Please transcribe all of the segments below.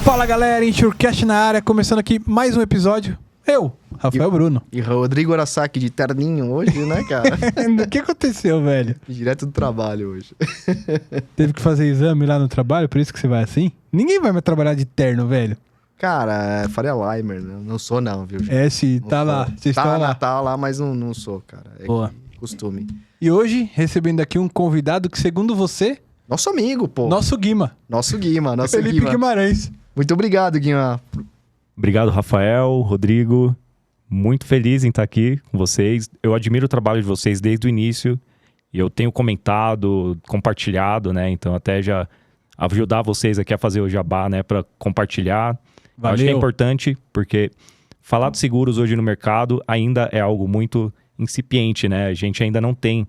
Fala galera, Insurecast na área, começando aqui mais um episódio. Eu, Rafael Bruno. E Rodrigo Arasaki de terninho hoje, né, cara? O que aconteceu, velho? Direto do trabalho hoje. Teve que fazer exame lá no trabalho, por isso que você vai assim? Ninguém vai mais trabalhar de terno, velho. Cara, Faria Limer, né? Não sou não, viu, gente? É, se tá lá, vocês estão lá. Tá lá, mas não sou, cara. É Boa. Costume. E hoje, recebendo aqui um convidado que, segundo você... Nosso amigo, pô. Nosso Guima. Nosso Guima. Felipe Guimarães. Muito obrigado, Guima. Obrigado, Rafael, Rodrigo. Muito feliz em estar aqui com vocês. Eu admiro o trabalho de vocês desde o início. E eu tenho comentado, compartilhado, né? Então até já ajudar vocês aqui a fazer o jabá, né? Para compartilhar. Valeu. Acho que é importante, porque falar de seguros hoje no mercado ainda é algo muito incipiente, né? A gente ainda não tem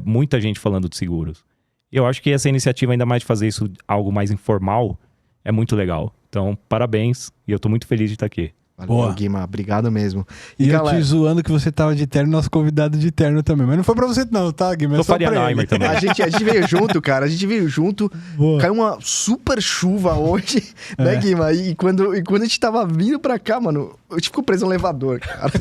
muita gente falando de seguros. E eu acho que essa iniciativa, ainda mais de fazer isso algo mais informal, é muito legal. Então, parabéns. E eu tô muito feliz de estar aqui. Valeu, Boa. Guima. Obrigado mesmo. E galera, eu te zoando que você tava de terno, nosso convidado de terno também. Mas não foi pra você não, tá, Guima? Sou Faria Limer também. a gente veio junto, cara. A gente veio junto. Boa. Caiu uma super chuva hoje, né, Guima? E quando a gente tava vindo pra cá, mano, eu ficou preso no elevador, cara.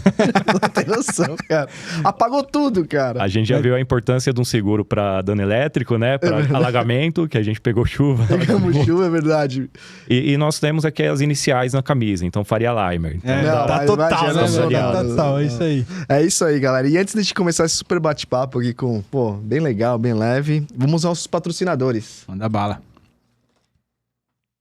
Não tem noção, cara. Apagou tudo, cara. A gente já viu a importância de um seguro para dano elétrico, né? Para alagamento, que a gente pegou chuva. Pegamos chuva, é verdade. E nós temos aqui as iniciais na camisa, então Faria Limer. Então, Tá mas total, já né, não sou velho? nada. Tá total, é isso aí. É isso aí, galera. E antes de gente começar esse super bate-papo aqui com, bem legal, bem leve, vamos aos patrocinadores. Manda bala.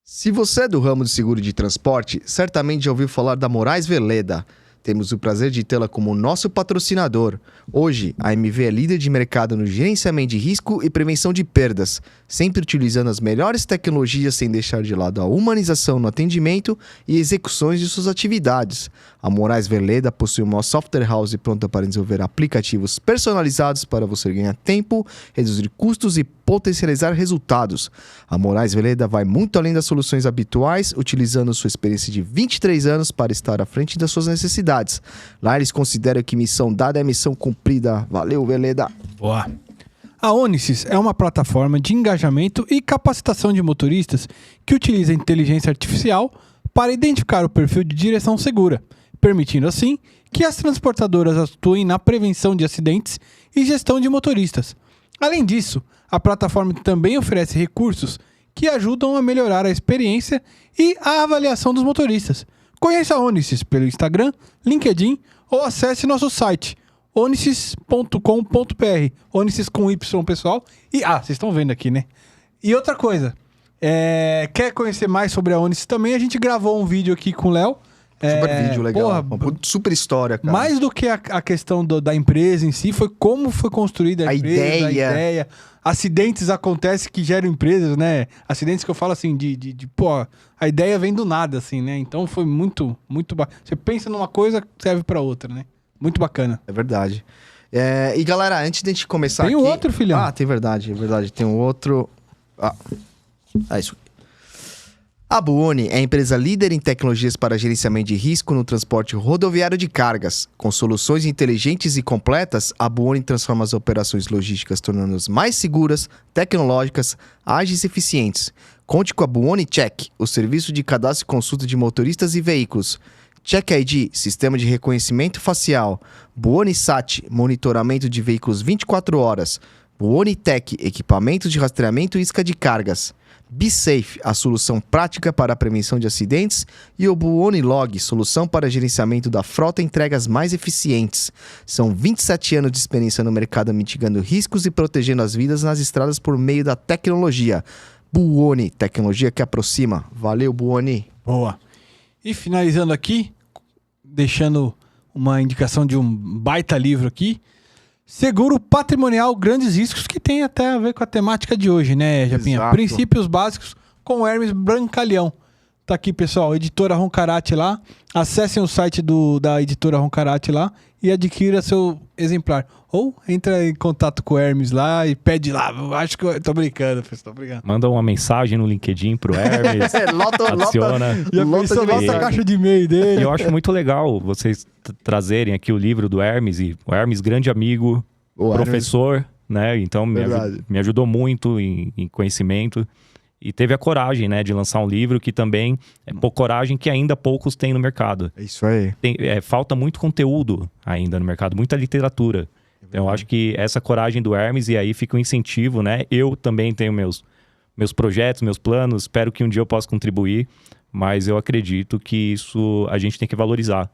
Se você é do ramo de seguro de transporte, certamente já ouviu falar da Moraes Veleda. Temos o prazer de tê-la como nosso patrocinador. Hoje, a MV é líder de mercado no gerenciamento de risco e prevenção de perdas, sempre utilizando as melhores tecnologias sem deixar de lado a humanização no atendimento e execuções de suas atividades. A Moraes Veleda possui uma software house pronta para desenvolver aplicativos personalizados para você ganhar tempo, reduzir custos e potencializar resultados. A Moraes Veleda vai muito além das soluções habituais, utilizando sua experiência de 23 anos para estar à frente das suas necessidades. Lá eles consideram que missão dada é missão cumprida. Valeu, Veleda! Boa. A Onisis é uma plataforma de engajamento e capacitação de motoristas que utiliza inteligência artificial para identificar o perfil de direção segura, permitindo assim que as transportadoras atuem na prevenção de acidentes e gestão de motoristas. Além disso, a plataforma também oferece recursos que ajudam a melhorar a experiência e a avaliação dos motoristas. Conheça a Onisis pelo Instagram, LinkedIn ou acesse nosso site onisis.com.br. Onisis com Y, pessoal. E, vocês estão vendo aqui, né? E outra coisa, quer conhecer mais sobre a Onisis também? A gente gravou um vídeo aqui com o Léo. Super vídeo, legal. Porra, super história, cara. mais do que a questão da empresa em si, foi como foi construída a empresa, a ideia. Acidentes acontecem que geram empresas, né? Acidentes que eu falo assim, a ideia vem do nada, assim, né? Então foi muito, muito bacana. Você pensa numa coisa, serve pra outra, né? Muito bacana. É verdade. E galera, antes de a gente começar Tem aqui... outro, filhão. Tem verdade, é verdade. Tem um outro... isso aqui. A Buoni é a empresa líder em tecnologias para gerenciamento de risco no transporte rodoviário de cargas. Com soluções inteligentes e completas, a Buoni transforma as operações logísticas, tornando-as mais seguras, tecnológicas, ágeis e eficientes. Conte com a Buoni Check, o serviço de cadastro e consulta de motoristas e veículos. Check ID, sistema de reconhecimento facial. Buoni Sat, monitoramento de veículos 24 horas. Buoni Tech, equipamentos de rastreamento e isca de cargas. BeSafe, a solução prática para a prevenção de acidentes, e o Buoni Log, solução para gerenciamento da frota e entregas mais eficientes. São 27 anos de experiência no mercado mitigando riscos e protegendo as vidas nas estradas por meio da tecnologia. Buoni, tecnologia que aproxima. Valeu, Buoni. Boa. E finalizando aqui, deixando uma indicação de um baita livro aqui, Seguro Patrimonial Grandes Riscos, que tem até a ver com a temática de hoje, né, Japinha? Exato. Princípios básicos com Hermes Brancalhão. Tá aqui, pessoal, Editora Roncarate lá. Acessem o site da Editora Roncarate lá e adquira seu exemplar. Ou entra em contato com o Hermes lá e pede lá. Eu acho que eu tô brincando, pessoal. Obrigado. Manda uma mensagem no LinkedIn pro Hermes, adiciona. Já pensou nossa caixa de e-mail E dele? eu acho muito legal vocês trazerem aqui o livro do Hermes, e o Hermes, grande amigo, O professor, né? Então Verdade. me ajudou muito em conhecimento. E teve a coragem, né, de lançar um livro que também é por coragem que ainda poucos têm no mercado. É isso aí. Falta muito conteúdo ainda no mercado, muita literatura. Então eu acho que essa coragem do Hermes, e aí fica um incentivo, né? Eu também tenho meus projetos, meus planos, espero que um dia eu possa contribuir, mas eu acredito que isso a gente tem que valorizar.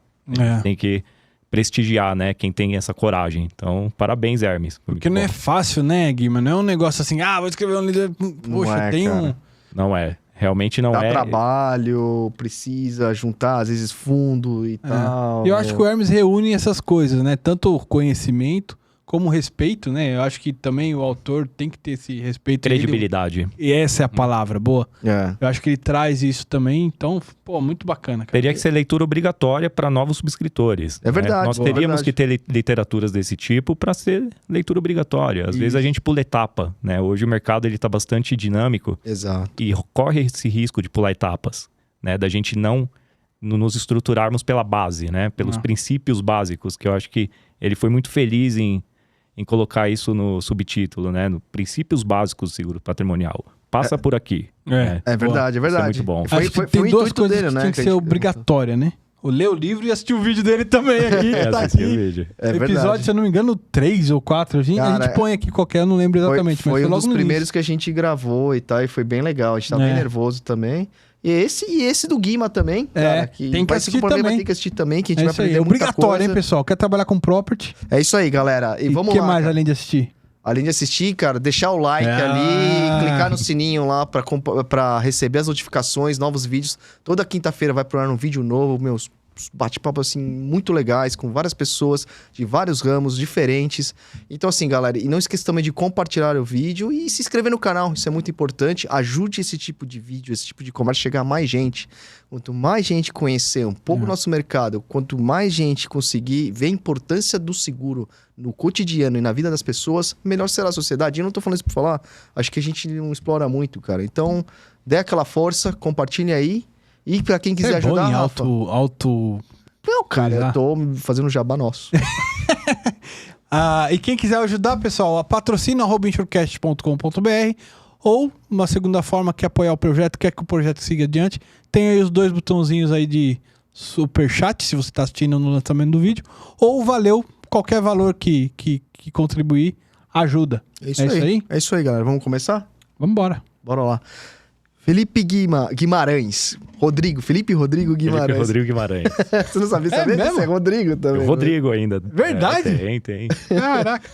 Tem que prestigiar, né, quem tem essa coragem. Então, parabéns, Hermes. Porque não é fácil, né, Guima? Não é um negócio assim, vou escrever um livro. Poxa, tem cara. um... Não é. Realmente não Dá é. trabalho, precisa juntar, às vezes, fundo e tal. E eu acho que o Hermes reúne essas coisas, né? Tanto conhecimento como respeito, né? Eu acho que também o autor tem que ter esse respeito. Credibilidade. E essa é a palavra, boa. É. Eu acho que ele traz isso também, então, pô, muito bacana, cara. Teria que ser leitura obrigatória para novos subscritores. É verdade. Né? Nós teríamos que ter literaturas desse tipo para ser leitura obrigatória. Às vezes a gente pula etapa, né? Hoje o mercado ele tá bastante dinâmico. Exato. E corre esse risco de pular etapas, né? Da gente não nos estruturarmos pela base, né? Pelos princípios básicos, que eu acho que ele foi muito feliz em colocar isso no subtítulo, né? No princípios básicos do seguro patrimonial. Passa por aqui. Né? É verdade, é verdade. Isso é muito bom. Acho que tem duas coisas que tem que ser obrigatória, né? Ler o livro e assistir o vídeo dele também aqui. Tá assistir aqui. o vídeo. É Episódio, verdade. se eu não me engano, 3 ou 4. A gente põe aqui qualquer, eu não lembro exatamente. Foi mas um logo dos no primeiros que a gente gravou e tal, e foi bem legal. A gente tava bem nervoso também. E esse do Guima também, cara, que tem que vai assistir também. Vai ter que assistir também, que a gente É vai isso aí, aprender é muita obrigatório, coisa. hein, pessoal? Quer trabalhar com property? É isso aí, galera. E vamos o que lá, mais cara. além de assistir? Além de assistir, cara, deixar o like ali, clicar no sininho lá pra receber as notificações, novos vídeos. Toda quinta-feira vai pro ar um vídeo novo, meus bate-papo assim muito legais com várias pessoas de vários ramos diferentes. Então assim, galera, e não esqueça também de compartilhar o vídeo e se inscrever no canal, isso é muito importante. Ajude esse tipo de vídeo, esse tipo de conversa a chegar a mais gente. Quanto mais gente conhecer um pouco o nosso mercado, quanto mais gente conseguir ver a importância do seguro no cotidiano e na vida das pessoas, melhor será a sociedade. Eu não tô falando isso pra falar, acho que a gente não explora muito, cara. Então, dê aquela força, compartilhe aí. E pra quem quiser Você é bom ajudar, em Rafa... Não, cara, eu tô fazendo um jabá nosso. E quem quiser ajudar, pessoal, patrocina@insurecast.com.br ou uma segunda forma que é apoiar o projeto, quer que o projeto siga adiante, tem aí os 2 botãozinhos aí de superchat, se você tá assistindo no lançamento do vídeo, ou valeu, qualquer valor que contribuir, ajuda. É isso aí. É isso aí, galera. Vamos começar? Vamos embora. Bora lá. Felipe Guimarães. Felipe Rodrigo Guimarães. Felipe Rodrigo Guimarães. Você não sabia mesmo? Você é Rodrigo também. O Rodrigo ainda. Verdade? Tem. Caraca.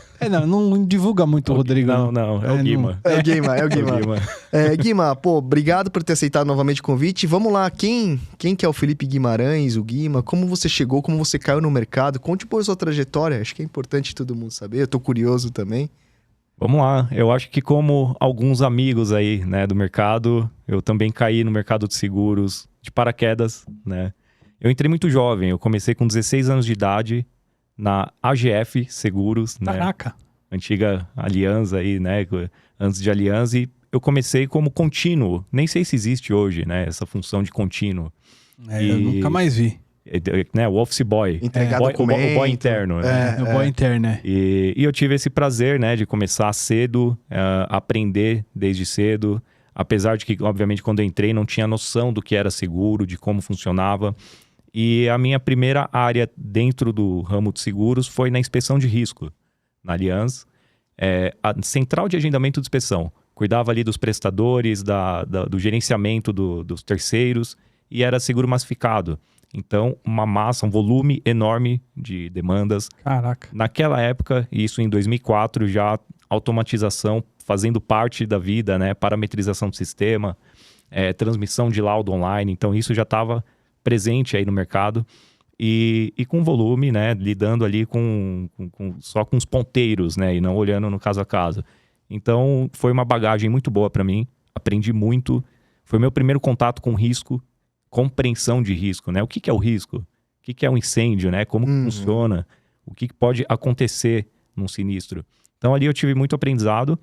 Não divulga muito o Rodrigo. Não. É o Guima. É o Guima. Guima, pô, obrigado por ter aceitado novamente o convite. Vamos lá, quem que é o Felipe Guimarães, o Guima? Como você chegou, como você caiu no mercado? Conte por sua trajetória, acho que é importante todo mundo saber. Eu tô curioso também. Vamos lá, eu acho que como alguns amigos aí, né, do mercado, eu também caí no mercado de seguros de paraquedas, né? Eu entrei muito jovem, eu comecei com 16 anos de idade na AGF Seguros, né? Caraca. Antiga Aliança aí, né? Antes de Aliança, e eu comecei como contínuo. Nem sei se existe hoje, né? Essa função de contínuo. Eu nunca mais vi. Né, o office boy. Entregar o documento. boy interno. O boy interno, né? E eu tive esse prazer, né, de começar cedo, aprender desde cedo. Apesar de que, obviamente, quando eu entrei, não tinha noção do que era seguro, de como funcionava. E a minha primeira área dentro do ramo de seguros foi na inspeção de risco, na Allianz. A central de agendamento de inspeção. Cuidava ali dos prestadores, do gerenciamento dos terceiros e era seguro massificado. Então, um volume enorme de demandas. Caraca. Naquela época, isso em 2004, já automatização fazendo parte da vida, né? Parametrização do sistema, transmissão de laudo online. Então, isso já estava presente aí no mercado. E com volume, né? Lidando ali só com os ponteiros, né? E não olhando no caso a caso. Então, foi uma bagagem muito boa para mim. Aprendi muito. Foi meu primeiro contato com risco. Compreensão de risco, né? O que é o risco? O que é um incêndio, né? Como funciona? O que pode acontecer num sinistro? Então, ali eu tive muito aprendizado.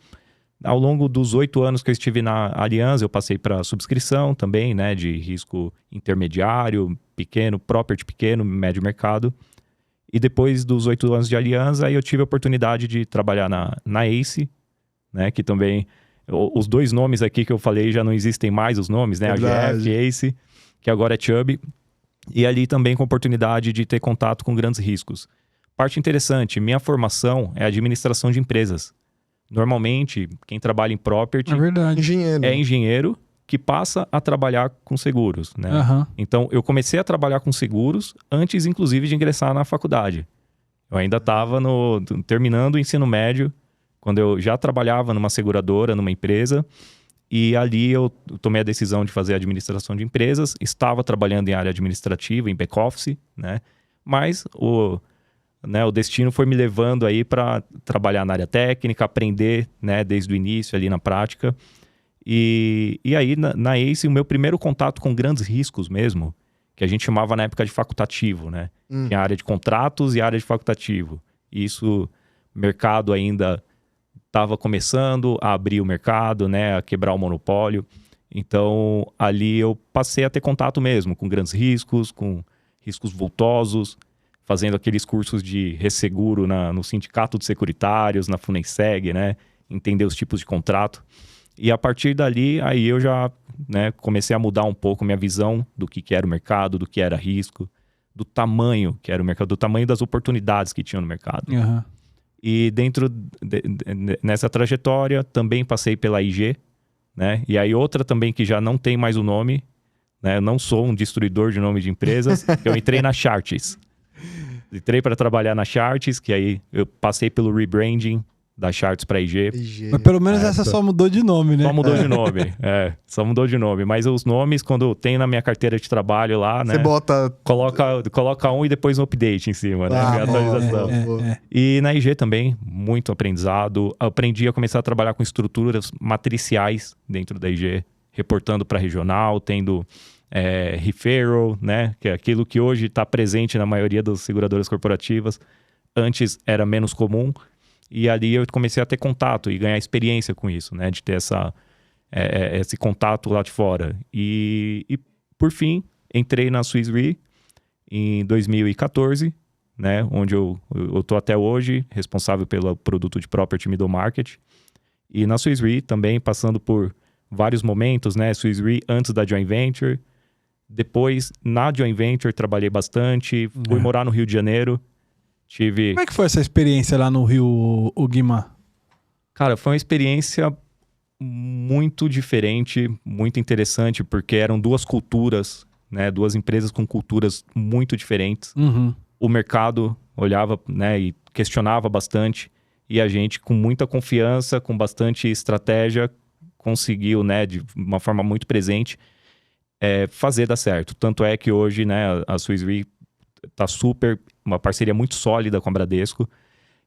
Ao longo dos 8 anos que eu estive na Allianz, eu passei para subscrição também, né? De risco intermediário, pequeno, property pequeno, médio mercado. E depois dos 8 anos de Allianz, aí eu tive a oportunidade de trabalhar na ACE, né? Que também Os dois nomes aqui que eu falei já não existem mais os nomes, né? Verdade. AGF, ACE, que agora é Chubb. E ali também com oportunidade de ter contato com grandes riscos. Parte interessante, minha formação é administração de empresas. Normalmente, quem trabalha em property É verdade. Engenheiro. é engenheiro que passa a trabalhar com seguros, né? Aham. Então, eu comecei a trabalhar com seguros antes, inclusive, de ingressar na faculdade. Eu ainda estava terminando o ensino médio, quando eu já trabalhava numa seguradora, numa empresa, e ali eu tomei a decisão de fazer administração de empresas, estava trabalhando em área administrativa, em back-office, né? Mas o destino foi me levando aí para trabalhar na área técnica, aprender, né, desde o início ali na prática. E aí, na ACE, o meu primeiro contato com grandes riscos mesmo, que a gente chamava na época de facultativo, né? Tinha a área de contratos e a área de facultativo. E isso, mercado ainda estava começando a abrir o mercado, né? A quebrar o monopólio. Então, ali eu passei a ter contato mesmo com grandes riscos, com riscos vultosos, fazendo aqueles cursos de resseguro no Sindicato de Securitários, na Funenseg, né? Entender os tipos de contrato. E a partir dali, aí eu já, né, comecei a mudar um pouco minha visão do que era o mercado, do que era risco, do tamanho que era o mercado, do tamanho das oportunidades que tinha no mercado. Aham. E dentro nessa trajetória, também passei pela IG, né? E aí outra também que já não tem mais o nome, né? Eu não sou um destruidor de nome de empresas, eu entrei na Chartis. Entrei para trabalhar na Chartis, que aí eu passei pelo rebranding da Chartis para IG. Mas pelo menos essa só mudou de nome, né? Só mudou de nome, só mudou de nome. Mas os nomes, quando tem na minha carteira de trabalho lá, né? Você bota... Coloca um e depois um update em cima, né? Ah, Atualização. boa. E na IG também, muito aprendizado. Aprendi a começar a trabalhar com estruturas matriciais dentro da IG, reportando para regional, tendo referral, né? Que é aquilo que hoje está presente na maioria das seguradoras corporativas. Antes era menos comum. E ali eu comecei a ter contato e ganhar experiência com isso, né? De ter esse contato lá de fora. E por fim, entrei na Swiss Re em 2014, né? Onde eu tô até hoje, responsável pelo produto de Property Middle Market. E na Swiss Re também, passando por vários momentos, né? Swiss Re antes da Joint Venture. Depois, na Joint Venture, trabalhei bastante. Fui morar no Rio de Janeiro. Como é que foi essa experiência lá no Rio, o Guimar? Cara, foi uma experiência muito diferente, muito interessante, porque eram duas culturas, né? Duas empresas com culturas muito diferentes. Uhum. O mercado olhava, né, e questionava bastante. E a gente, com muita confiança, com bastante estratégia, conseguiu, né, de uma forma muito presente, fazer dar certo. Tanto é que hoje, né, a Swiss Re tá uma parceria muito sólida com a Bradesco.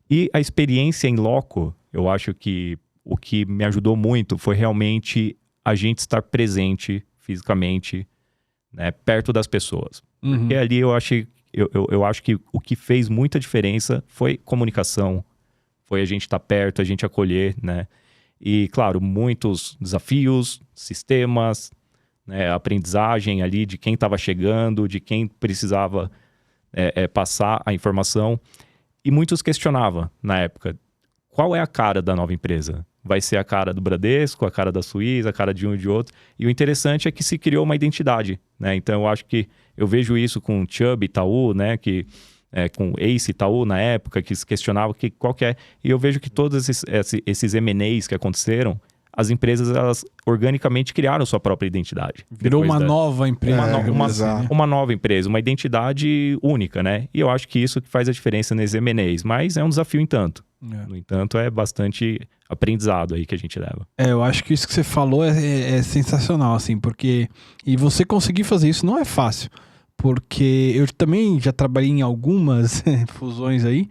E a experiência em loco, eu acho que o que me ajudou muito foi realmente a gente estar presente fisicamente, né, perto das pessoas. Uhum. Porque ali eu acho que o que fez muita diferença foi comunicação, foi a gente estar perto, a gente acolher, né? E, claro, muitos desafios, sistemas, né, aprendizagem ali de quem estava chegando, de quem precisava passar a informação. E muitos questionavam na época, qual é a cara da nova empresa? Vai ser a cara do Bradesco, a cara da Suíça, a cara de um e de outro. E o interessante é que se criou uma identidade, né? Então eu acho que eu vejo isso com Chubb, Itaú, né? Com Ace, Itaú na época, que se questionava qual que é. E eu vejo que todos esses M&As que aconteceram, as empresas, elas organicamente criaram sua própria identidade. Virou uma nova empresa. Uma nova empresa, uma identidade única, né? E eu acho que isso que faz a diferença nesses M&As. Mas é um desafio em tanto. No entanto, é bastante aprendizado aí que a gente leva. Eu acho que isso que você falou é sensacional, assim, porque... E você conseguir fazer isso não é fácil, porque eu também já trabalhei em algumas fusões aí,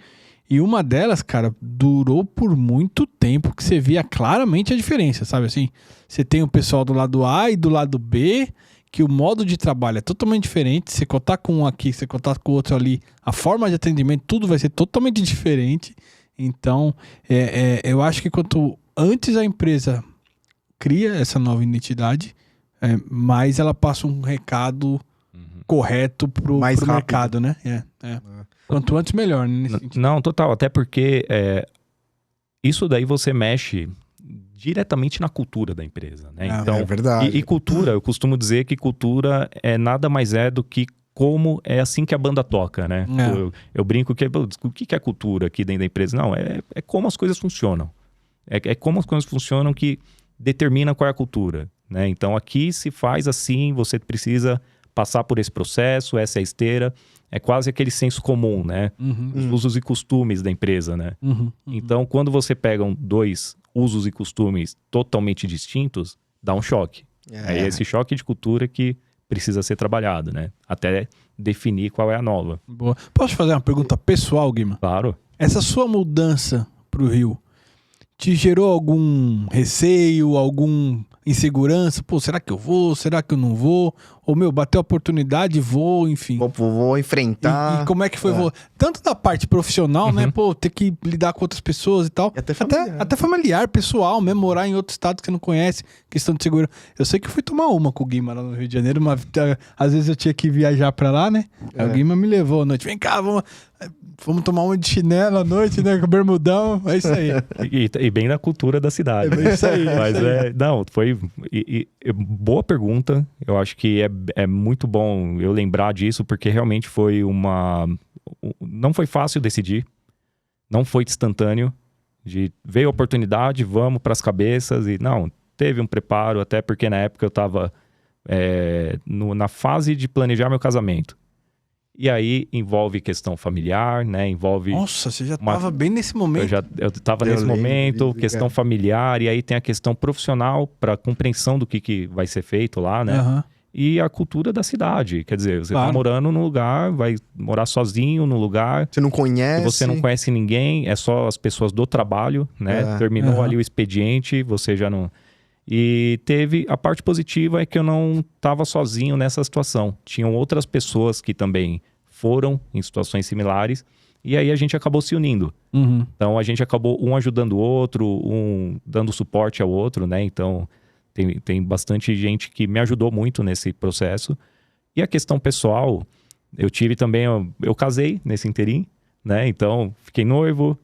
e uma delas, cara, durou por muito tempo, que você via claramente a diferença, sabe assim? Você tem o pessoal do lado A e do lado B, que o modo de trabalho é totalmente diferente. Você contar com um aqui, você contar com o outro ali, a forma de atendimento, tudo vai ser totalmente diferente. Então, eu acho que quanto antes a empresa cria essa nova identidade, mais ela passa um recado correto pro mercado, né? Quanto antes, melhor, né? Não, total. Até porque isso daí você mexe diretamente na cultura da empresa, né? Ah, Então, é verdade. E cultura, eu costumo dizer que cultura é nada mais é do que como é assim que a banda toca, né? É. Eu brinco que o que é cultura aqui dentro da empresa? Não, é como as coisas funcionam. É como as coisas funcionam que determina qual é a cultura, né? Então aqui se faz assim, você precisa passar por esse processo, essa é a esteira. É quase aquele senso comum, né? Os usos e costumes da empresa, né? Então, quando você pega dois usos e costumes totalmente distintos, dá um choque. É esse choque de cultura que precisa ser trabalhado, né? Até definir qual é a nova. Boa. Posso fazer uma pergunta pessoal, Guima? Claro. Essa sua mudança pro Rio te gerou algum receio, alguma insegurança? Pô, será que eu vou? Será que eu não vou? Ou, bateu a oportunidade, vou, enfim. Vou enfrentar. E como é que foi? Tanto da parte profissional, né? Pô, ter que lidar com outras pessoas e tal. E até familiar. Até familiar, pessoal, mesmo morar em outro estado que você não conhece, questão de segurança. Eu sei que eu fui tomar uma com o Guima lá no Rio de Janeiro, às vezes eu tinha que viajar pra lá, né? Aí o Guima me levou à noite. Vem cá, vamos tomar uma de chinelo à noite, né? Com bermudão, é isso aí. E bem na cultura da cidade. É isso aí. Mas não, foi... boa pergunta. Eu acho que é muito bom eu lembrar disso, porque realmente foi não foi fácil decidir. Não foi instantâneo. Veio a oportunidade, vamos para as cabeças. E não, teve um preparo, até porque na época eu estava na fase de planejar meu casamento. E aí envolve questão familiar, né? Envolve... Nossa, você já estava bem nesse momento. Eu estava nesse momento, questão familiar, e aí tem a questão profissional para compreensão do que vai ser feito lá, né? Uhum. E a cultura da cidade. Quer dizer, você Claro. tá morando num lugar, vai morar sozinho num lugar... Você não conhece. Você não conhece ninguém, é só as pessoas do trabalho, né? Terminou ali o expediente, você já não... E teve a parte positiva é que eu não estava sozinho nessa situação. Tinham outras pessoas que também foram em situações similares e aí a gente acabou se unindo. Então a gente acabou um ajudando o outro, um dando suporte ao outro, né? Então tem bastante gente que me ajudou muito nesse processo. E a questão pessoal, eu tive também... Eu casei nesse interim, né? Então fiquei noivo,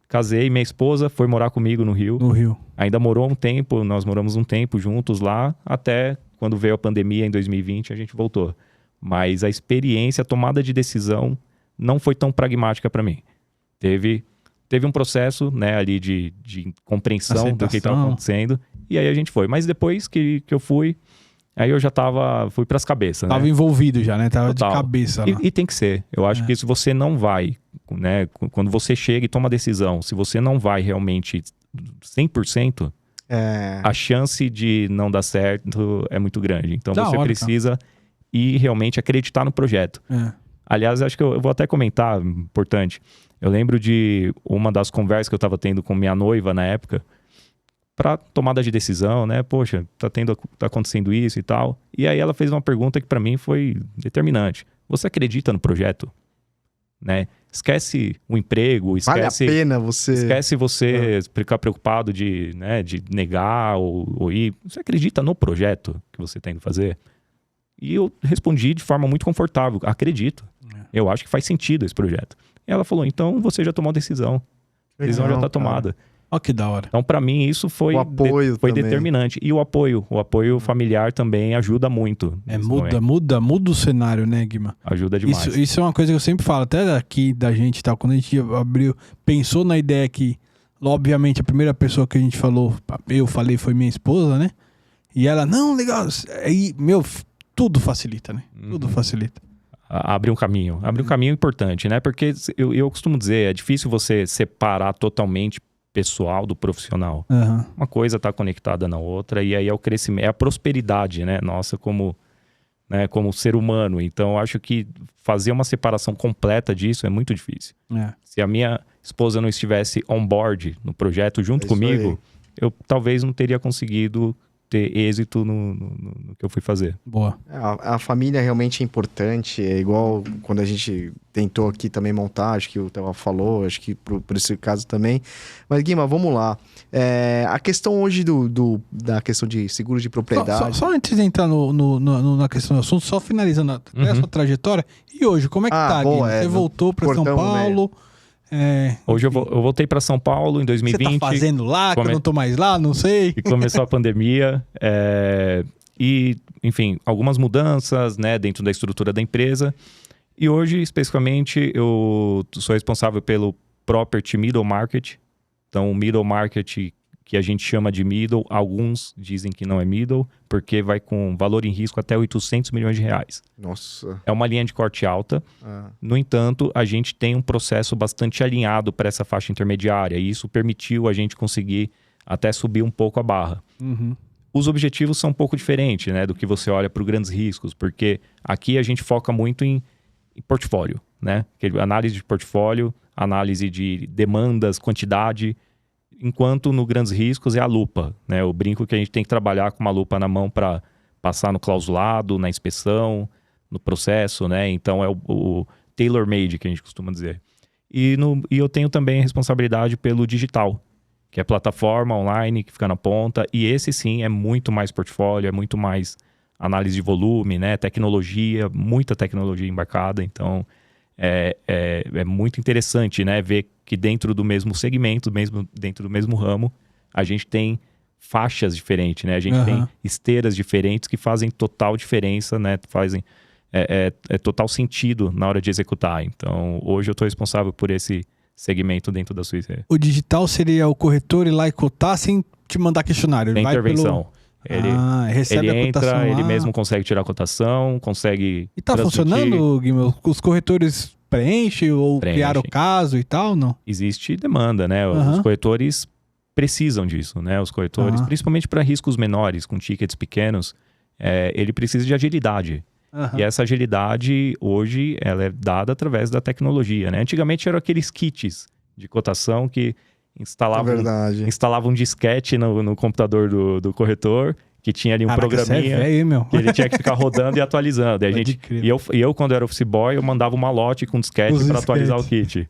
casei, minha esposa foi morar comigo no Rio. No Rio. Ainda morou um tempo, nós moramos um tempo juntos lá, até quando veio a pandemia em 2020 a gente voltou. Mas a experiência, a tomada de decisão não foi tão pragmática para mim. Teve um processo, né, ali de compreensão do que estava acontecendo, e aí a gente foi. Mas depois que eu fui, aí eu já fui pras cabeças, né? Tava envolvido já, né? Tava Total. de cabeça lá. E tem que ser. Eu acho que se você não vai, né, quando você chega e toma a decisão, se você não vai realmente 100%, a chance de não dar certo é muito grande. Então você precisa ir realmente acreditar no projeto. Aliás, acho que eu vou até comentar, importante. Eu lembro de uma das conversas que eu estava tendo com minha noiva na época, para tomada de decisão, né? Poxa, tá acontecendo isso e tal. E aí ela fez uma pergunta que para mim foi determinante. Você acredita no projeto? Né? Esquece o emprego, Vale a pena você... Esquece você ficar preocupado de negar ou ir. Você acredita no projeto que você tem que fazer? E eu respondi de forma muito confortável. Acredito. Eu acho que faz sentido esse projeto. E ela falou, então você já tomou a decisão. A decisão já está tomada. Olha que da hora. Então, para mim, isso foi determinante. E o apoio familiar também ajuda muito. Muda o cenário, né, Guima? Ajuda demais. Isso é uma coisa que eu sempre falo, até aqui da gente e tal, quando a gente pensou na ideia que, obviamente, a primeira pessoa que a gente eu falei foi minha esposa, né? E ela, não, legal. Aí, tudo facilita, né? Tudo facilita. Abre um caminho. Abre um caminho importante, né? Porque eu costumo dizer, é difícil você separar totalmente pessoal do profissional. Uma coisa está conectada na outra e aí é o crescimento, é a prosperidade, né? Nossa, como ser humano. Então, eu acho que fazer uma separação completa disso é muito difícil. Se a minha esposa não estivesse on board no projeto junto comigo, eu talvez não teria conseguido ter êxito no que eu fui fazer. Boa. A família realmente é importante, é igual quando a gente tentou aqui também montar, acho que o Theo falou, acho que por esse caso também. Mas, Guima, vamos lá. A questão hoje da questão de seguro de propriedade... Só antes de entrar na questão do assunto, só finalizando a sua trajetória, e hoje, como é que tá, Guima? Você voltou para São Paulo, Hoje eu voltei para São Paulo em 2020. Você tá fazendo lá, que eu não tô mais lá, não sei. E começou a pandemia. E, enfim, algumas mudanças, né, dentro da estrutura da empresa. E hoje, especificamente, eu sou responsável pelo Property Middle Market. Então, o Middle Market, que a gente chama de middle, alguns dizem que não é middle, porque vai com valor em risco até 800 milhões de reais. Nossa. É uma linha de corte alta. No entanto, a gente tem um processo bastante alinhado para essa faixa intermediária. E isso permitiu a gente conseguir até subir um pouco a barra. Uhum. Os objetivos são um pouco diferentes, né, do que você olha para os grandes riscos, porque aqui a gente foca muito em portfólio, né? Análise de portfólio, análise de demandas, quantidade, enquanto no grandes riscos é a lupa, né? Eu brinco que a gente tem que trabalhar com uma lupa na mão para passar no clausulado, na inspeção, no processo, né? Então é o tailor-made que a gente costuma dizer. E eu tenho também a responsabilidade pelo digital, que é plataforma online que fica na ponta, e esse sim é muito mais portfólio, é muito mais análise de volume, né? Tecnologia, muita tecnologia embarcada, então é muito interessante, né? Ver que dentro do mesmo segmento, mesmo dentro do mesmo ramo, a gente tem faixas diferentes, né? A gente tem esteiras diferentes que fazem total diferença, né? Fazem total sentido na hora de executar. Então, hoje eu estou responsável por esse segmento dentro da Suíça. O digital seria o corretor ir lá e cotar sem te mandar questionário. Tem intervenção. Ele recebe ele a cotação entra, lá. ele mesmo consegue tirar a cotação, consegue E tá transmitir. funcionando, Guilherme? Os corretores preenchem ou criaram o caso e tal, não? Existe demanda, né? Os corretores precisam disso, né? Os corretores, principalmente para riscos menores, com tickets pequenos, ele precisa de agilidade. E essa agilidade, hoje, ela é dada através da tecnologia, né? Antigamente eram aqueles kits de cotação que instalavam um disquete no computador do corretor, que tinha ali um programinha que ele tinha que ficar rodando e atualizando. E eu, quando era office boy, eu mandava uma lote com disquete para atualizar o kit.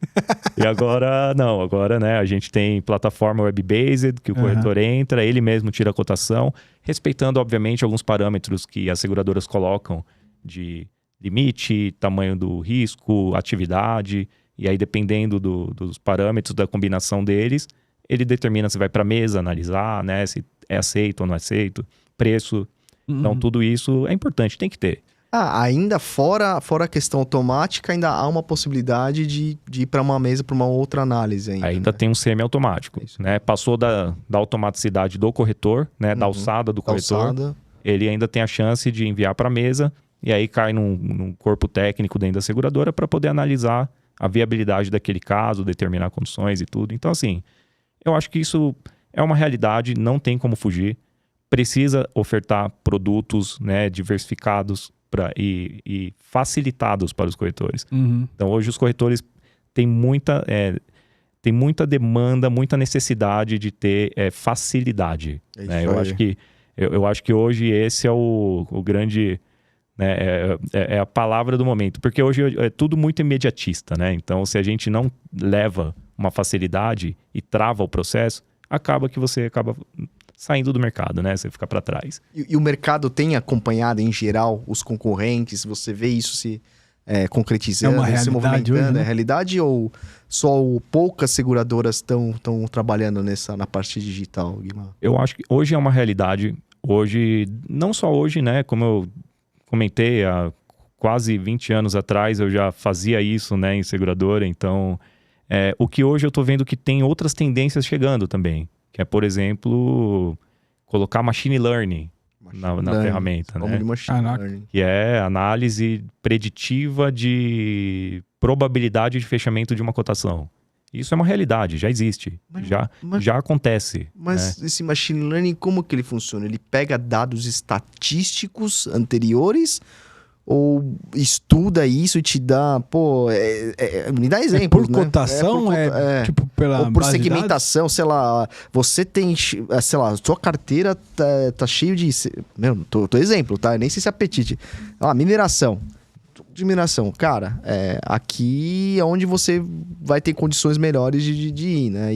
E agora, não. Agora, né, a gente tem plataforma web-based, que o corretor entra, ele mesmo tira a cotação, respeitando, obviamente, alguns parâmetros que as seguradoras colocam de limite, tamanho do risco, atividade. E aí, dependendo dos parâmetros, da combinação deles, ele determina se vai para a mesa analisar, né, se é aceito ou não é aceito, preço. Então, tudo isso é importante, tem que ter. Ainda fora a questão automática, ainda há uma possibilidade de ir para uma mesa, para uma outra análise ainda. Tem um semi-automático, né? Passou da automaticidade do corretor, né, da alçada do corretor, ele ainda tem a chance de enviar para a mesa, e aí cai num corpo técnico dentro da seguradora para poder analisar a viabilidade daquele caso, determinar condições e tudo. Então, assim, eu acho que isso é uma realidade, não tem como fugir. Precisa ofertar produtos, né, diversificados e facilitados para os corretores. Então, hoje os corretores têm muita demanda, muita necessidade de ter facilidade. Né? Eu acho que hoje esse é o grande... Né, é a palavra do momento, porque hoje é tudo muito imediatista, né? Então, se a gente não leva uma facilidade e trava o processo, acaba saindo do mercado, né? Você fica para trás. E o mercado tem acompanhado, em geral, os concorrentes? Você vê isso se concretizando, se movimentando? Hoje, né? É realidade ou só poucas seguradoras estão trabalhando na parte digital, Guilherme? Eu acho que hoje é uma realidade. Hoje, não só hoje, né? Como eu comentei, há quase 20 anos atrás eu já fazia isso, né, em seguradora. Então, o que hoje eu estou vendo que tem outras tendências chegando também, que é, por exemplo, colocar machine learning na ferramenta, né? Que é análise preditiva de probabilidade de fechamento de uma cotação. Isso é uma realidade, já existe, já acontece. Mas esse machine learning, como que ele funciona? Ele pega dados estatísticos anteriores ou estuda isso e te dá... me dá exemplos, por cotação? Tipo pela ou por segmentação, sei lá, você tem, sei lá, sua carteira tá cheio de... Tô exemplo, tá? Nem sei se é apetite. Mineração. Cara, aqui é onde você vai ter condições melhores de ir, né?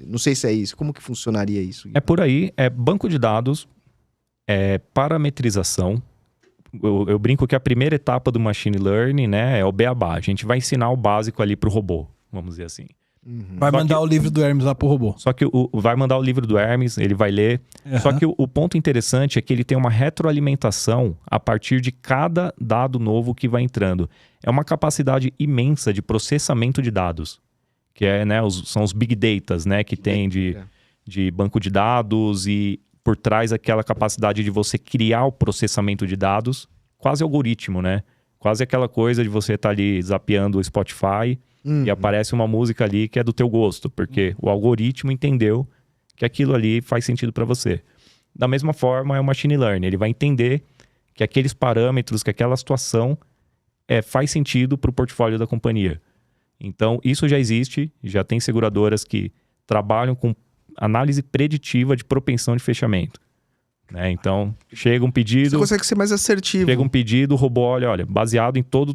Não sei se é isso. Como que funcionaria isso? É por aí, é banco de dados, parametrização. Eu brinco que a primeira etapa do machine learning, né, é o beabá. A gente vai ensinar o básico ali pro robô. vamos dizer assim. Vai Só mandar que- o livro do Hermes lá pro robô. Só que vai mandar o livro do Hermes, ele vai ler. Só que o ponto interessante é que ele tem uma retroalimentação a partir de cada dado novo que vai entrando. É uma capacidade imensa de processamento de dados, que é, né, são os big datas, né, que tem de banco de dados e por trás aquela capacidade de você criar o processamento de dados, quase algoritmo, né? Quase aquela coisa de você estar ali zapeando o Spotify e aparece uma música ali que é do teu gosto, porque o algoritmo entendeu que aquilo ali faz sentido para você. Da mesma forma, é o machine learning. Ele vai entender que aqueles parâmetros, que aquela situação faz sentido para o portfólio da companhia. Então, isso já existe, já tem seguradoras que trabalham com análise preditiva de propensão de fechamento. Né? Então, chega um Você pedido... consegue ser mais assertivo. Chega um pedido, o robô olha, baseado em toda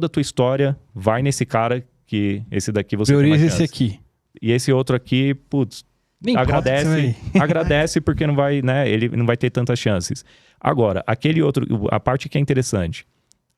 a tua história, vai nesse cara que esse daqui você tem mais Prioriza esse chance. aqui. E esse outro aqui, putz, Nem agradece, pode, agradece porque não vai, né, ele não vai ter tantas chances. Agora, aquele outro, a parte que é interessante,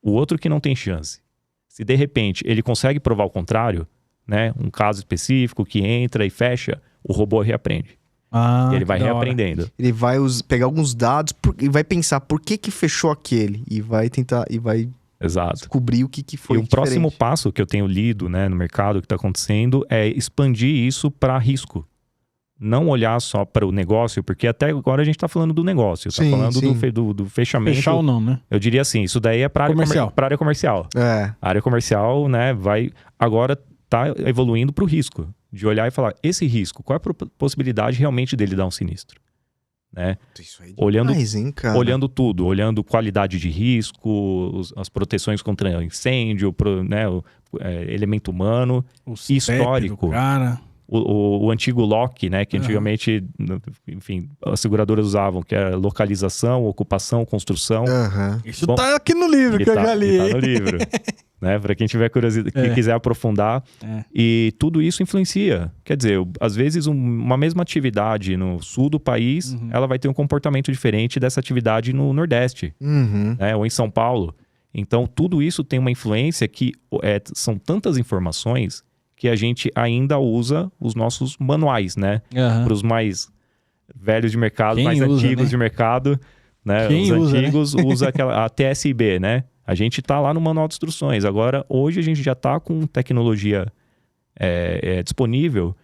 o outro que não tem chance, se de repente ele consegue provar o contrário, né, um caso específico que entra e fecha, o robô reaprende. Ah, E ele vai que da hora. reaprendendo. Ele vai pegar alguns dados e vai pensar por que fechou aquele. E vai tentar, e vai Exato. descobrir o que foi E um próximo diferente. passo que eu tenho lido, né, no mercado que está acontecendo é expandir isso para risco. Não olhar só para o negócio, porque até agora a gente está falando do negócio, está Sim, falando sim. do fechamento. Fechar ou não, né? Eu diria assim, isso daí é para Comercial. área comercial. É. A área comercial, né, vai agora tá evoluindo para o risco, de olhar e falar, esse risco, qual é a possibilidade realmente dele dar um sinistro? Né? Isso aí é Olhando, demais, hein, cara? olhando tudo, olhando qualidade de risco, as proteções contra incêndio, né, elemento humano, O histórico. CEP do cara. o antigo LOC, né, que antigamente, enfim, as seguradoras usavam, que era localização, ocupação, construção. Aham. Isso Bom, tá aqui no livro que eu já li. ele tá no livro. Né, para quem tiver curiosidade, que quiser aprofundar. É. E tudo isso influencia. Quer dizer, às vezes uma mesma atividade no sul do país, ela vai ter um comportamento diferente dessa atividade no Nordeste, Uhum. né, ou em São Paulo. Então, tudo isso tem uma influência que são tantas informações que a gente ainda usa os nossos manuais, né? Aham. Para os mais velhos de mercado, Quem mais usa, antigos né? de mercado, né? Quem Os usa, antigos usa a TSB, né? A gente tá lá no manual de instruções. Agora, hoje a gente já tá com tecnologia disponível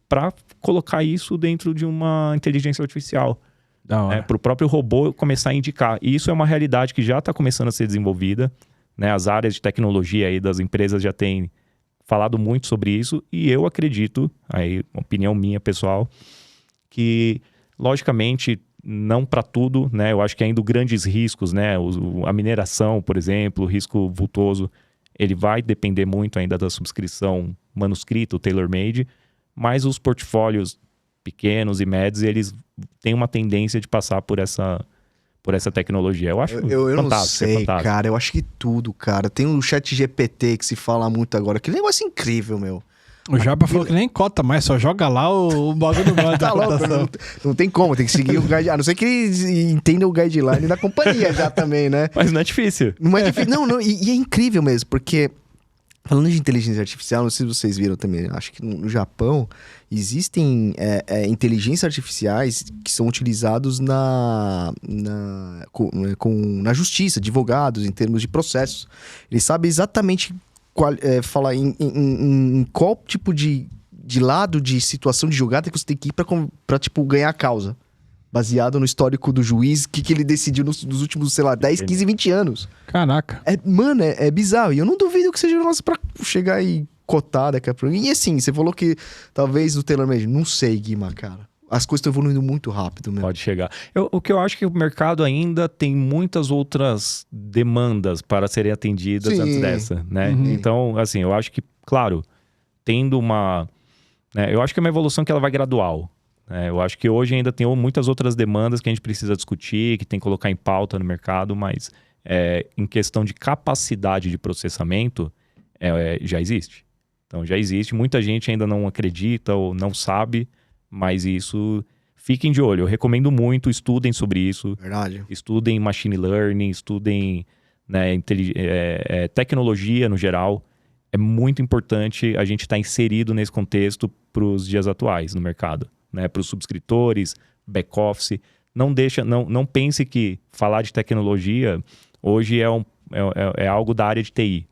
para colocar isso dentro de uma inteligência artificial, Da hora. né? Para o próprio robô começar a indicar. E isso é uma realidade que já está começando a ser desenvolvida, né? As áreas de tecnologia aí das empresas já têm falado muito sobre isso, e eu acredito, aí, opinião minha pessoal, que, logicamente, não para tudo, né? Eu acho que ainda grandes riscos, né? A mineração, por exemplo, o risco vultoso, ele vai depender muito ainda da subscrição manuscrito, tailor-made, mas os portfólios pequenos e médios, eles têm uma tendência de passar por essa tecnologia. Eu acho Eu não fantástico, sei, fantástico. cara. Eu acho que tudo, cara. Tem o chat GPT que se fala muito agora. Que negócio incrível, meu. O Japa falou que nem cota mais, só joga lá o bagulho do mano da Tá louco, cotação. não tem como, tem que seguir o guideline. A não ser que eles entendam o guideline da companhia já também, né? Mas não é difícil. Não é difícil. Não, e é incrível mesmo, porque falando de inteligência artificial, não sei se vocês viram também, acho que no Japão existem inteligências artificiais que são utilizados na justiça, advogados, em termos de processos. Eles sabem exatamente falar em qual tipo de lado de situação de julgada que você tem que ir pra tipo, ganhar a causa. Baseado no histórico do juiz, que ele decidiu nos últimos, sei lá, 10, 15, 20 anos. Caraca. Mano, é bizarro. E eu não duvido que seja um negócio pra chegar e cotar daqui a pouco. E assim, você falou que talvez no TaylorMade. Não sei, Guima, cara. As coisas estão evoluindo muito rápido mesmo. Pode chegar. O que eu acho que o mercado ainda tem muitas outras demandas para serem atendidas Sim. antes dessa, né? Uhum. Então, assim, eu acho que, claro, tendo uma... né, eu acho que é uma evolução que ela vai gradual. Né? Eu acho que hoje ainda tem muitas outras demandas que a gente precisa discutir, que tem que colocar em pauta no mercado, mas em questão de capacidade de processamento, já existe. Então, já existe. Muita gente ainda não acredita ou não sabe, mas isso, fiquem de olho. Eu recomendo muito, estudem sobre isso. Verdade. Estudem machine learning, estudem, né, tecnologia no geral. é muito importante a gente estar inserido nesse contexto para os dias atuais no mercado, né? Para os subscritores, back-office. Não pense que falar de tecnologia hoje é algo da área de TI.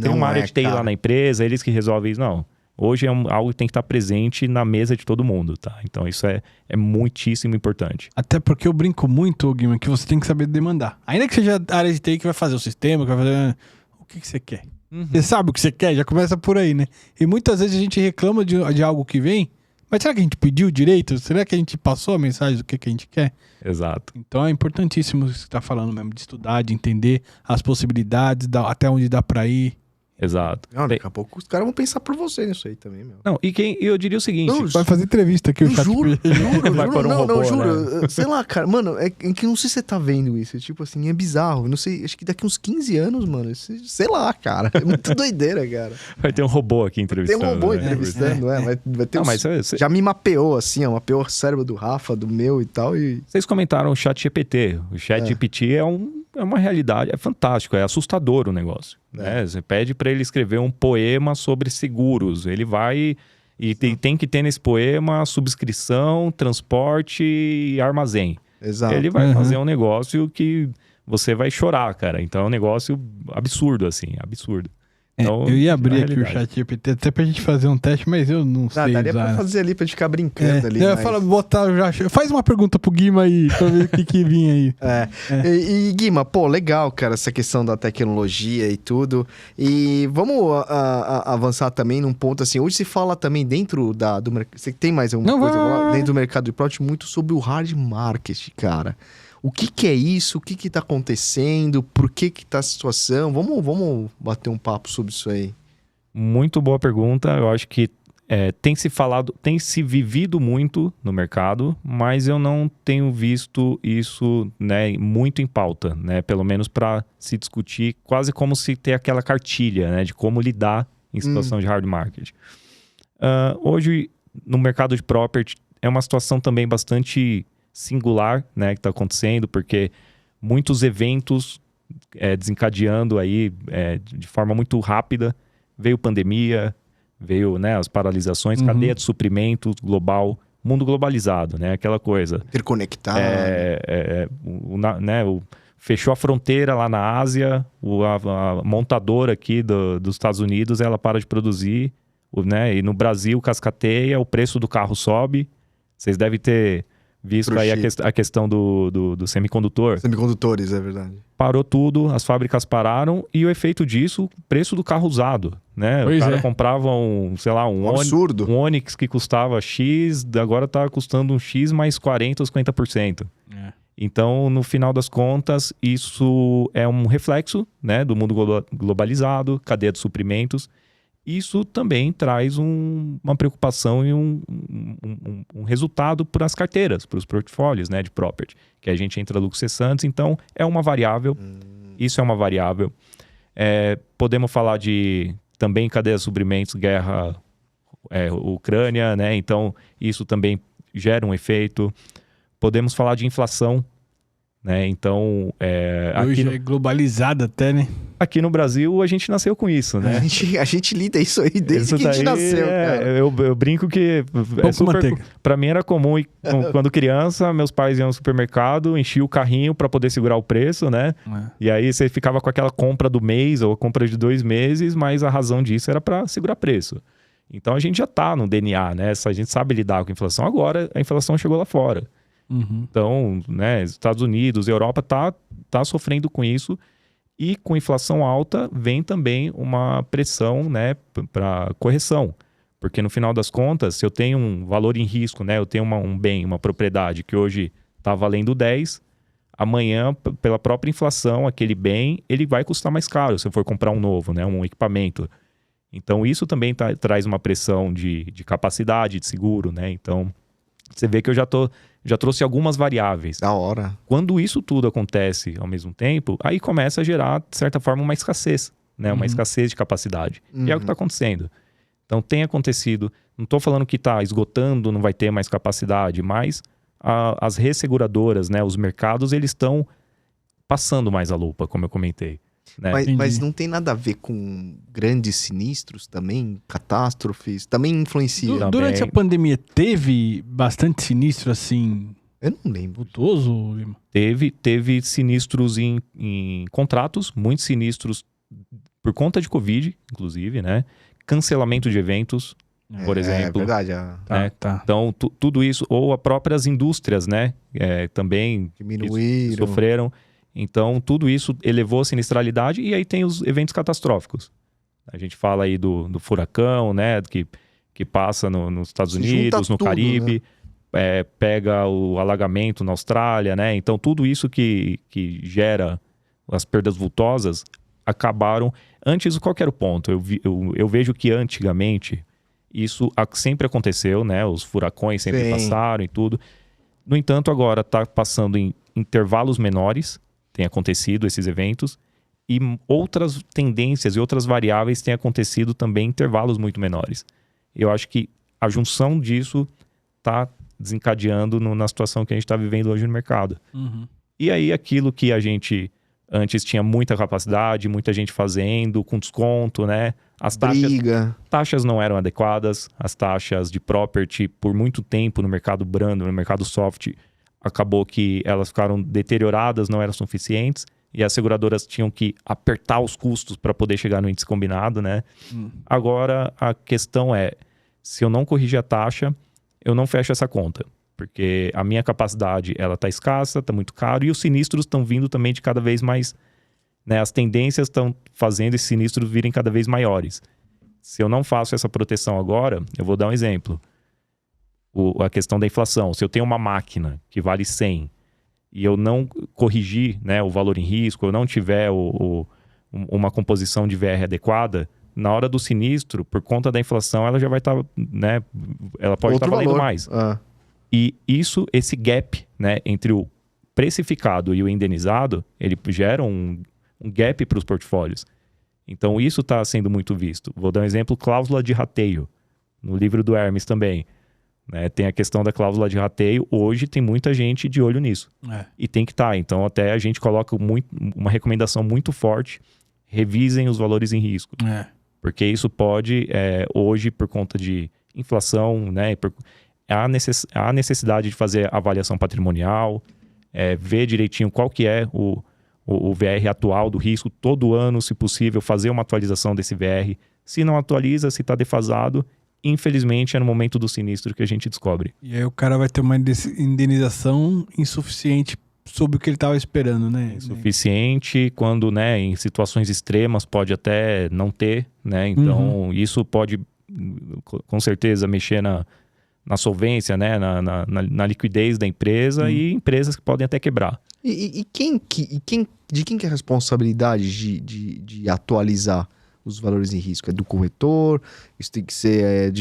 Tem uma área de TI lá na empresa, eles que resolvem isso. Não. Hoje é algo que tem que estar presente na mesa de todo mundo, tá? Então isso é muitíssimo importante. Até porque eu brinco muito, Guima, que você tem que saber demandar. Ainda que seja a área de TI que vai fazer o sistema, que vai fazer... O que você quer? Você sabe o que você quer? Já começa por aí, né? E muitas vezes a gente reclama de algo que vem, mas será que a gente pediu direito? Será que a gente passou a mensagem do que a gente quer? Exato. Então é importantíssimo o que você está falando mesmo, de estudar, de entender as possibilidades, até onde dá para ir. Exato. Não, daqui a pouco os caras vão pensar por você nisso aí também, meu. Não, e eu diria o seguinte... Vai fazer entrevista aqui, o chat. Juro. Robô, Juro. né? Sei lá, cara. Mano, é que não sei se você tá vendo isso. Tipo assim, é bizarro. Não sei, acho que daqui uns 15 anos, mano. Sei lá, cara. É muito doideira, cara. Vai ter um robô aqui entrevistando. Tem um robô né? entrevistando, Vai ter Já me mapeou, assim, ó. Mapeou o cérebro do Rafa, do meu e tal. E... Vocês comentaram o ChatGPT. O ChatGPT é uma realidade, é fantástico, é assustador o negócio. Né? Você pede para ele escrever um poema sobre seguros. Ele vai e tem que ter nesse poema subscrição, transporte e armazém. Exato. Ele vai fazer um negócio que você vai chorar, cara. Então é um negócio absurdo, assim, absurdo. Então, eu ia abrir aqui o chat GPT até pra gente fazer um teste, mas eu não sei daria usar. pra fazer ali, pra gente ficar brincando ali. Eu ia falar, faz uma pergunta pro Guima aí, pra ver o que vinha aí. E Guima, pô, legal, cara, essa questão da tecnologia e tudo. E vamos avançar também num ponto assim, hoje se fala também dentro do mercado, você tem mais alguma coisa pra falar? Dentro do mercado de product muito sobre o hard market, cara. O que é isso? O que tá acontecendo? Por que tá a situação? Vamos bater um papo sobre isso aí. Muito boa pergunta. Eu acho que tem se vivido muito no mercado, mas eu não tenho visto isso, né, muito em pauta, né? Pelo menos para se discutir, quase como se ter aquela cartilha, né, de como lidar em situação de hard market. Hoje, no mercado de property, é uma situação também bastante singular, né, que está acontecendo, porque muitos eventos desencadeando aí de forma muito rápida. Veio pandemia, veio, né, as paralisações, cadeia de suprimentos global, mundo globalizado, né, aquela coisa. Interconectado. Fechou a fronteira lá na Ásia, a montadora aqui dos Estados Unidos, ela para de produzir, né, e no Brasil cascateia, o preço do carro sobe. Vocês devem ter visto aí a questão do semicondutor. Semicondutores, é verdade. Parou tudo, as fábricas pararam e o efeito disso, o preço do carro usado, né? O cara comprava um absurdo. Um Onix que custava X, agora tá custando um X mais 40% ou 50%. Então, no final das contas, isso é um reflexo, né, do mundo globalizado, cadeia de suprimentos. Isso também traz uma preocupação e um resultado para as carteiras, para os portfólios, né, de property, que a gente entra lucros cessantes. Então, é uma variável. Isso é uma variável. Podemos falar de também cadeia de suprimentos, guerra Ucrânia, né? Então, isso também gera um efeito. Podemos falar de inflação, né? Então, hoje é globalizada até, né? Aqui no Brasil, a gente nasceu com isso, né? A gente lida isso aí desde que a gente nasceu, cara. Eu brinco que pra mim era comum, quando criança, meus pais iam no supermercado, enchiam o carrinho pra poder segurar o preço, né? E aí você ficava com aquela compra do mês ou compra de 2 meses, mas a razão disso era pra segurar preço. Então a gente já tá no DNA, né? A gente sabe lidar com a inflação. Agora, a inflação chegou lá fora. Então, né, Estados Unidos, Europa tá sofrendo com isso. E com inflação alta vem também uma pressão, né, para correção. Porque no final das contas, se eu tenho um valor em risco, né, eu tenho um bem, uma propriedade que hoje está valendo 10, amanhã, pela própria inflação, aquele bem, ele vai custar mais caro se eu for comprar um novo, né, um equipamento. Então isso também traz uma pressão de capacidade, de seguro, né? Então você vê que eu já trouxe algumas variáveis. Da hora. Quando isso tudo acontece ao mesmo tempo, aí começa a gerar, de certa forma, uma escassez, né? Uma escassez de capacidade. E é o que está acontecendo. Então tem acontecido, não estou falando que está esgotando, não vai ter mais capacidade, mas as resseguradoras, né? Os mercados, eles estão passando mais a lupa, como eu comentei. né? Mas Entendi. não tem nada a ver com grandes sinistros também? Catástrofes? Também influencia? Também. Durante a pandemia, teve bastante sinistro, assim, Eu não lembro. vultoso, Lima? Teve sinistros em contratos, muitos sinistros por conta de Covid, inclusive, né? Cancelamento de eventos, por É exemplo. verdade, né? Tá. Então, tudo isso, ou as próprias indústrias, né? Também diminuíram. sofreram. Então, tudo isso elevou a sinistralidade e aí tem os eventos catastróficos. A gente fala aí do furacão, né? Que passa nos Estados Se Unidos, junta no tudo, Caribe, né? pega o alagamento na Austrália, né? Então, tudo isso que gera as perdas vultosas acabaram... Antes, qual que era o ponto? Eu vejo que antigamente isso sempre aconteceu, né? Os furacões sempre Sim. passaram e tudo. No entanto, agora está passando em intervalos menores, tem acontecido esses eventos, e outras tendências e outras variáveis têm acontecido também em intervalos muito menores. Eu acho que a junção disso está desencadeando na situação que a gente está vivendo hoje no mercado. Uhum. E aí aquilo que a gente antes tinha muita capacidade, muita gente fazendo, com desconto, né? As taxas não eram adequadas, as taxas de property por muito tempo no mercado brando, no mercado soft, acabou que elas ficaram deterioradas, não eram suficientes, e as seguradoras tinham que apertar os custos para poder chegar no índice combinado, né? Agora, a questão é, se eu não corrigir a taxa, eu não fecho essa conta, porque a minha capacidade, ela está escassa, está muito caro, e os sinistros estão vindo também de cada vez mais, né? As tendências estão fazendo esses sinistros virem cada vez maiores. Se eu não faço essa proteção agora, eu vou dar um exemplo. A questão da inflação. Se eu tenho uma máquina que vale 100 e eu não corrigir, né, o valor em risco, eu não tiver uma composição de VR adequada, na hora do sinistro, por conta da inflação, ela já vai estar, né, ela pode estar valendo mais. E esse gap, né, entre o precificado e o indenizado, ele gera um gap para os portfólios. Então, isso está sendo muito visto. Vou dar um exemplo, cláusula de rateio, no livro do Hermes também. Né? Tem a questão da cláusula de rateio. Hoje tem muita gente de olho nisso. E tem que estar. Então, até a gente coloca uma recomendação muito forte. Revisem os valores em risco. Porque isso pode, hoje, por conta de inflação, né? Há necessidade de fazer avaliação patrimonial, ver direitinho qual que é o VR atual do risco. Todo ano, se possível, fazer uma atualização desse VR. Se não atualiza, se está defasado... Infelizmente, é no momento do sinistro que a gente descobre. E aí o cara vai ter uma indenização insuficiente sobre o que ele estava esperando, né? Insuficiente quando, né, em situações extremas pode até não ter, né? Então, isso pode, com certeza, mexer na solvência, né? Na liquidez da empresa e empresas que podem até quebrar. De quem que é a responsabilidade de atualizar os valores em risco? É do corretor? Isso tem que ser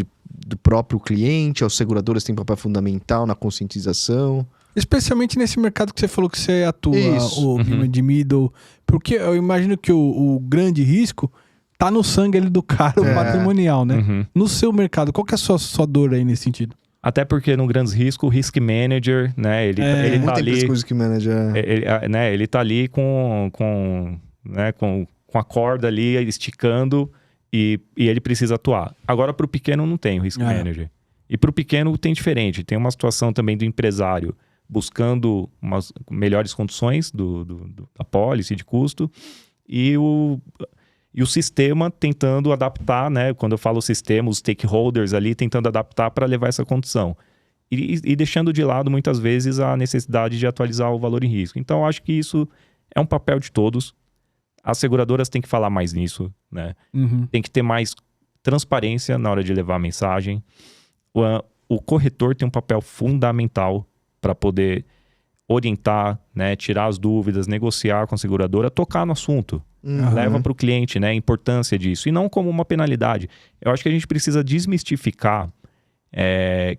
do próprio cliente? As seguradoras têm papel fundamental na conscientização? Especialmente nesse mercado que você falou que você atua, Isso. de middle. Porque eu imagino que o grande risco tá no sangue ali do cara, o patrimonial, né? No seu mercado, qual que é a sua dor aí nesse sentido? Até porque no grandes riscos, o risk manager, né? Ele tá ali... Risk manager. Ele tá ali com a corda ali, esticando, e ele precisa atuar. Agora, para o pequeno, não tem o risk manager. E para o pequeno tem diferente. Tem uma situação também do empresário buscando umas melhores condições da pólice de custo e o sistema tentando adaptar, né? Quando eu falo sistema, os stakeholders ali tentando adaptar para levar essa condição. E deixando de lado, muitas vezes, a necessidade de atualizar o valor em risco. Então, eu acho que isso é um papel de todos. As seguradoras têm que falar mais nisso, né? Tem que ter mais transparência na hora de levar a mensagem. O corretor tem um papel fundamental para poder orientar, né? Tirar as dúvidas, negociar com a seguradora, tocar no assunto. Leva para o cliente, né? A importância disso. E não como uma penalidade. Eu acho que a gente precisa desmistificar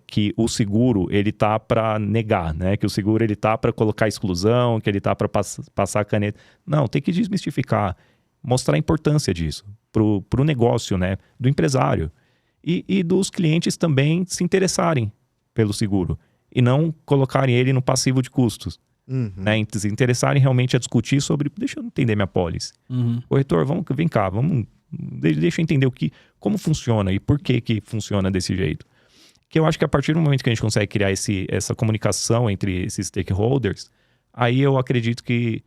que o seguro ele tá para negar, né? Que o seguro ele tá para colocar exclusão, que ele tá para passar a caneta. Não, tem que desmistificar, mostrar a importância disso pro negócio, né? Do empresário e dos clientes também se interessarem pelo seguro e não colocarem ele no passivo de custos. né? Se interessarem realmente a discutir sobre, deixa eu entender minha pólice. Corretor, vem cá, deixa eu entender como funciona e por que funciona desse jeito. Que eu acho que a partir do momento que a gente consegue criar essa comunicação entre esses stakeholders, aí eu acredito que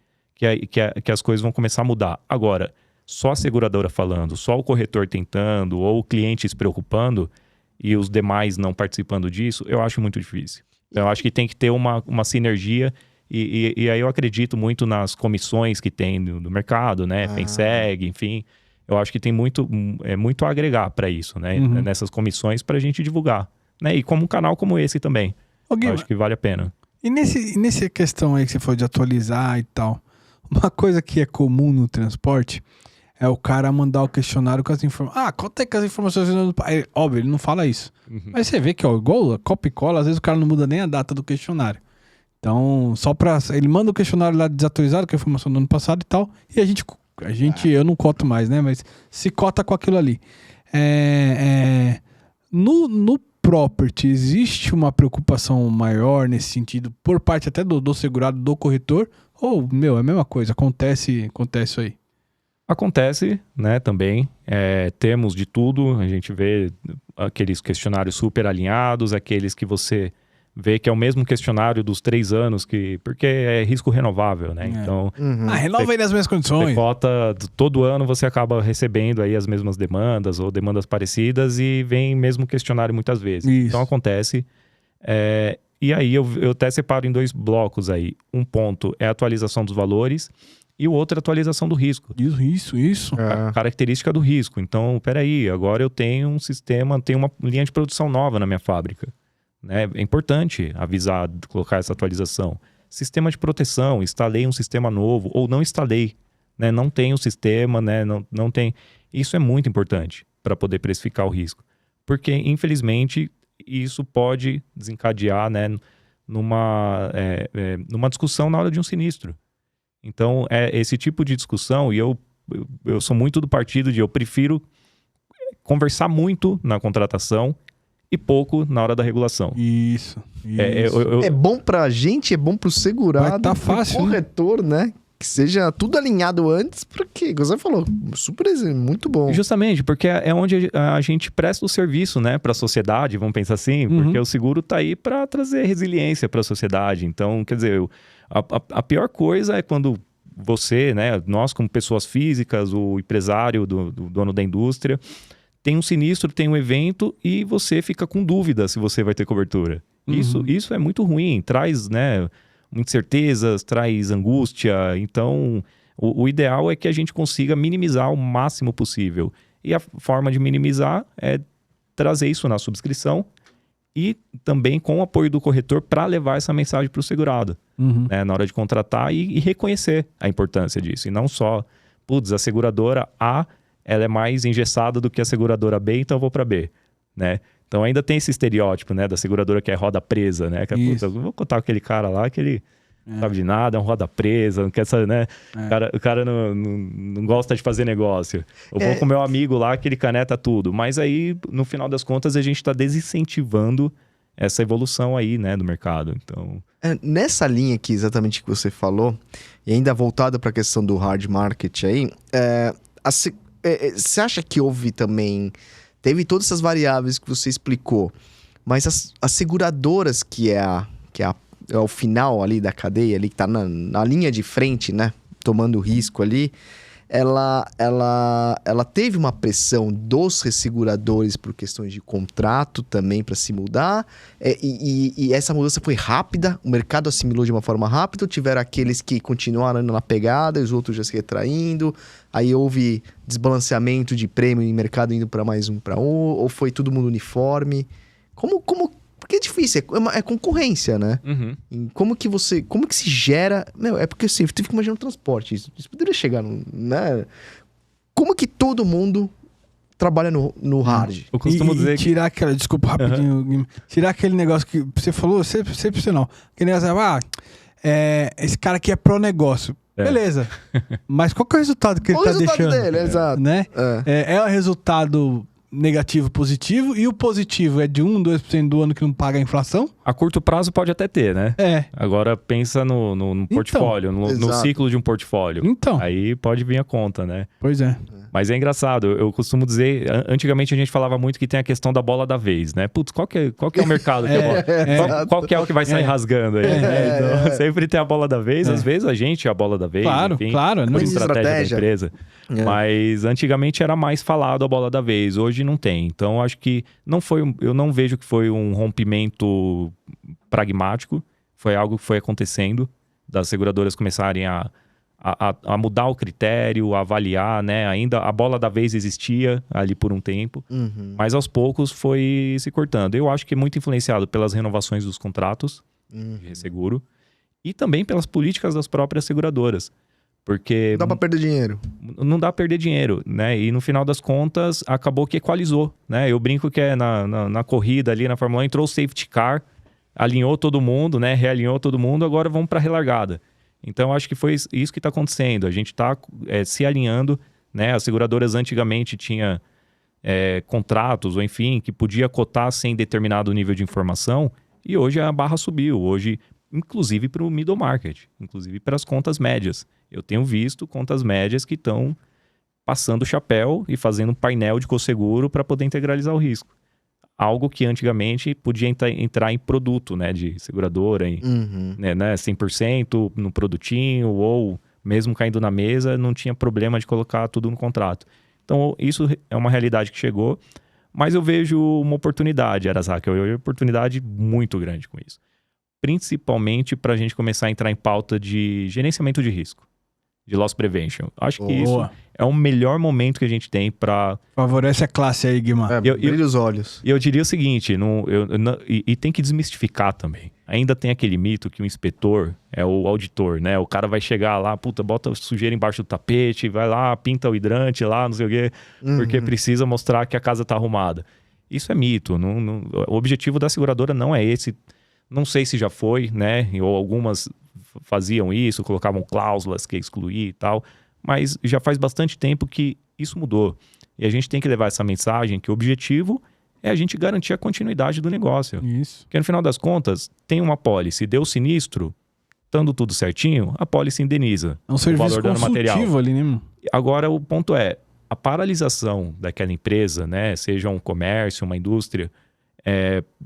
as coisas vão começar a mudar. Agora, só a seguradora falando, só o corretor tentando, ou o cliente se preocupando e os demais não participando disso, eu acho muito difícil. Eu acho que tem que ter uma sinergia e aí eu acredito muito nas comissões que tem no mercado, né? FENSEG, enfim. Eu acho que tem muito a agregar para isso, né? Nessas comissões para a gente divulgar. Né? E como um canal como esse também. Eu acho que vale a pena. E nessa questão aí que você falou de atualizar e tal, uma coisa que é comum no transporte é o cara mandar o questionário com as informações. Quanto é que as informações... Óbvio, ele não fala isso. Mas você vê que, igual a copia e cola, às vezes o cara não muda nem a data do questionário. Então, ele manda o questionário lá desatualizado, com a informação do ano passado e tal, e a gente eu não coto mais, né? Mas se cota com aquilo ali. No property, existe uma preocupação maior nesse sentido, por parte até do segurado, do corretor? Ou, é a mesma coisa, acontece isso aí? Acontece, né, também. Temos de tudo, a gente vê aqueles questionários super alinhados, aqueles que você vê que é o mesmo questionário dos 3 anos, porque é risco renovável, né? Então, renova aí nas mesmas condições. Todo ano você acaba recebendo aí as mesmas demandas ou demandas parecidas e vem mesmo questionário muitas vezes. Isso. Então acontece. E aí eu até separo em 2 blocos aí. Um ponto é a atualização dos valores e o outro é a atualização do risco. Isso. A característica do risco. Então, peraí, agora eu tenho um sistema, tenho uma linha de produção nova na minha fábrica. Né? É importante avisar, colocar essa atualização. Sistema de proteção, instalei um sistema novo ou não instalei, né? Não tem o sistema, né? Não tem. Isso é muito importante para poder precificar o risco, porque infelizmente isso pode desencadear, né, numa discussão na hora de um sinistro. Então esse tipo de discussão, e eu sou muito do partido de eu prefiro conversar muito na contratação e pouco na hora da regulação. Isso. É bom pra gente, é bom pro segurado, vai tá fácil, pro corretor, né? Que seja tudo alinhado antes, porque, como você falou, muito bom. Justamente, porque é onde a gente presta o serviço, né, pra sociedade, vamos pensar assim, porque o seguro tá aí pra trazer resiliência pra sociedade. Então, quer dizer, a pior coisa é quando você, né, nós como pessoas físicas, o empresário, do dono da indústria, tem um sinistro, tem um evento e você fica com dúvida se você vai ter cobertura. Isso é muito ruim, traz, né, incertezas, traz angústia. Então, o ideal é que a gente consiga minimizar o máximo possível. E a forma de minimizar é trazer isso na subscrição e também com o apoio do corretor para levar essa mensagem para o segurado, né, na hora de contratar e reconhecer a importância disso. E não só, a seguradora A ela é mais engessada do que a seguradora B, então eu vou para B, né? Então ainda tem esse estereótipo, né, da seguradora que é roda presa, né? Que eu vou contar com aquele cara lá que ele não sabe de nada, é um roda presa, não quer saber, né? O cara não gosta de fazer negócio. Eu vou com meu amigo lá que ele caneta tudo. Mas aí, no final das contas, a gente está desincentivando essa evolução aí, né, do mercado. Então... nessa linha aqui, exatamente que você falou, e ainda voltado para a questão do hard market aí, você acha que teve todas essas variáveis que você explicou, mas as seguradoras que é o final ali da cadeia, ali que tá na linha de frente, né, tomando risco ali, ela teve uma pressão dos resseguradores por questões de contrato também para se mudar, e essa mudança foi rápida, o mercado assimilou de uma forma rápida, ou tiveram aqueles que continuaram indo na pegada e os outros já se retraindo, aí houve desbalanceamento de prêmio em mercado indo para mais um para um, ou foi todo mundo uniforme? Porque é difícil, é concorrência, né? Como que se gera... é porque assim, eu fico imaginando o transporte, isso poderia chegar né? Como que todo mundo trabalha no hard? Eu costumo dizer que... tirar aquela... Desculpa, rapidinho. Tirar aquele negócio que você falou, excepcional. Aquele negócio, esse cara aqui é pró-negócio. Beleza. Mas qual que é o resultado que ele tá deixando? Qual o resultado dele? Exato. Né? É o resultado negativo, positivo, e o positivo é de 1, 2% do ano que não paga a inflação? A curto prazo pode até ter, né? É. Agora pensa no portfólio, no Exato. ciclo de um portfólio. Então, Aí pode vir a conta, né? pois é. Mas é engraçado, eu costumo dizer, antigamente a gente falava muito que tem a questão da bola da vez, né? Putz, qual que é o mercado que qual que é o que vai sair rasgando aí, né? Então, sempre tem a bola da vez, às vezes a gente é a bola da vez, Claro, enfim, claro. por Não, estratégia da empresa. É. Mas antigamente era mais falado a bola da vez, hoje não tem. Então acho que eu não vejo que foi um rompimento pragmático, foi algo que foi acontecendo, das seguradoras começarem a mudar o critério, a avaliar, né? Ainda a bola da vez existia ali por um tempo, mas aos poucos foi se cortando. Eu acho que é muito influenciado pelas renovações dos contratos de seguro e também pelas políticas das próprias seguradoras. Porque Não dá pra perder dinheiro. não dá pra perder dinheiro, né? E no final das contas, acabou que equalizou, né? Eu brinco que na corrida ali, na Fórmula 1, entrou o safety car, alinhou todo mundo, né? Realinhou todo mundo, agora vamos pra relargada. Então, acho que foi isso que está acontecendo. A gente está se alinhando, né? As seguradoras antigamente tinham contratos, ou enfim, que podia cotar sem determinado nível de informação, e hoje a barra subiu. Hoje, inclusive para o middle market, inclusive para as contas médias. Eu tenho visto contas médias que estão passando o chapéu e fazendo um painel de cosseguro para poder integralizar o risco. Algo que antigamente podia entrar em produto, né, de seguradora, né, 100% no produtinho, ou mesmo caindo na mesa, não tinha problema de colocar tudo no contrato. Então, isso é uma realidade que chegou, mas eu vejo uma oportunidade, Arasaka, eu vejo uma oportunidade muito grande com isso. Principalmente para a gente começar a entrar em pauta de gerenciamento de risco, de loss prevention. Acho que isso é o melhor momento que a gente tem para... Favorece a classe aí, Guimar. Brilha os olhos. E eu diria o seguinte, e tem que desmistificar também. Ainda tem aquele mito que o inspetor é o auditor, né? O cara vai chegar lá, puta, bota sujeira embaixo do tapete, vai lá, pinta o hidrante lá, não sei o quê, porque precisa mostrar que a casa tá arrumada. Isso é mito. O objetivo da seguradora não é esse. Não sei se já foi, né? Ou algumas faziam isso, colocavam cláusulas que excluía e tal, mas já faz bastante tempo que isso mudou. E a gente tem que levar essa mensagem que o objetivo é a gente garantir a continuidade do negócio. Isso. Porque no final das contas, tem uma pólice, deu sinistro, estando tudo certinho, a pólice indeniza É um serviço valor do dano material. consultivo ali, né, mano? Agora, o ponto é, a paralisação daquela empresa, né, seja um comércio, uma indústria,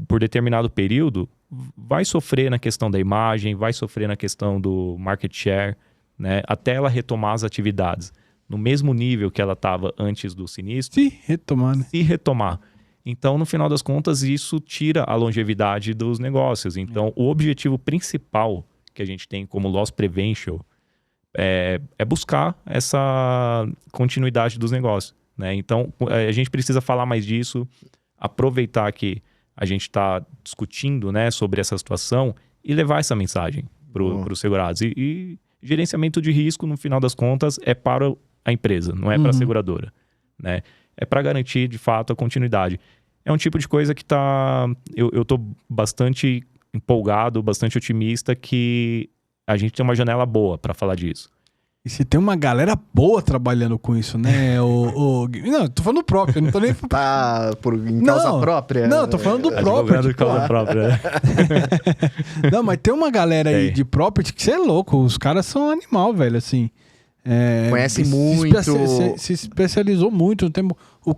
por determinado período, vai sofrer na questão da imagem, vai sofrer na questão do market share, né, até ela retomar as atividades no mesmo nível que ela estava antes do sinistro. Se retomar, né? Se retomar. Então, no final das contas, isso tira a longevidade dos negócios. Então, o objetivo principal que a gente tem como loss prevention é buscar essa continuidade dos negócios, né? Então, a gente precisa falar mais disso, aproveitar que a gente está discutindo, né, sobre essa situação e levar essa mensagem para os segurados. E gerenciamento de risco, no final das contas, é para a empresa, não é para a seguradora, né? É para garantir, de fato, a continuidade. É um tipo de coisa que eu estou bastante empolgado, bastante otimista que a gente tem uma janela boa para falar disso. E se tem uma galera boa trabalhando com isso, né? Não, tô falando próprio, não tô nem... Tá em causa própria? Não, tô falando do próprio. Advogado de causa própria, né? Não, mas tem uma galera aí Tem. de property que você é louco. Os caras são animal, velho, assim. Conhece muito. Se especializou muito no tempo. O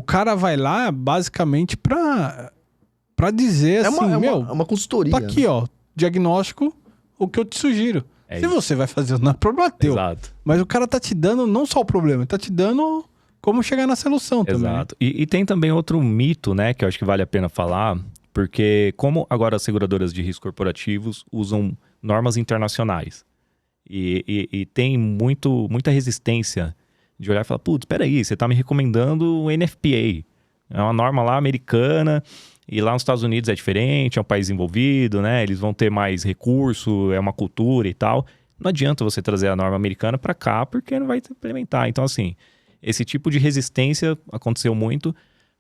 cara vai lá basicamente pra dizer assim, é meu, uma consultoria. tá aqui, ó, diagnóstico, o que eu te sugiro. É Se isso. você vai fazer, não é problema teu. Exato. Mas o cara tá te dando não só o problema, ele tá te dando como chegar na solução também. Exato. E tem também outro mito, né, que eu acho que vale a pena falar, porque como agora as seguradoras de riscos corporativos usam normas internacionais e tem muita resistência de olhar e falar, putz, peraí, você tá me recomendando o NFPA. É uma norma lá americana e lá nos Estados Unidos é diferente, é um país envolvido, né? Eles vão ter mais recurso, é uma cultura e tal. Não adianta você trazer a norma americana para cá porque não vai implementar. Então, assim, esse tipo de resistência aconteceu muito,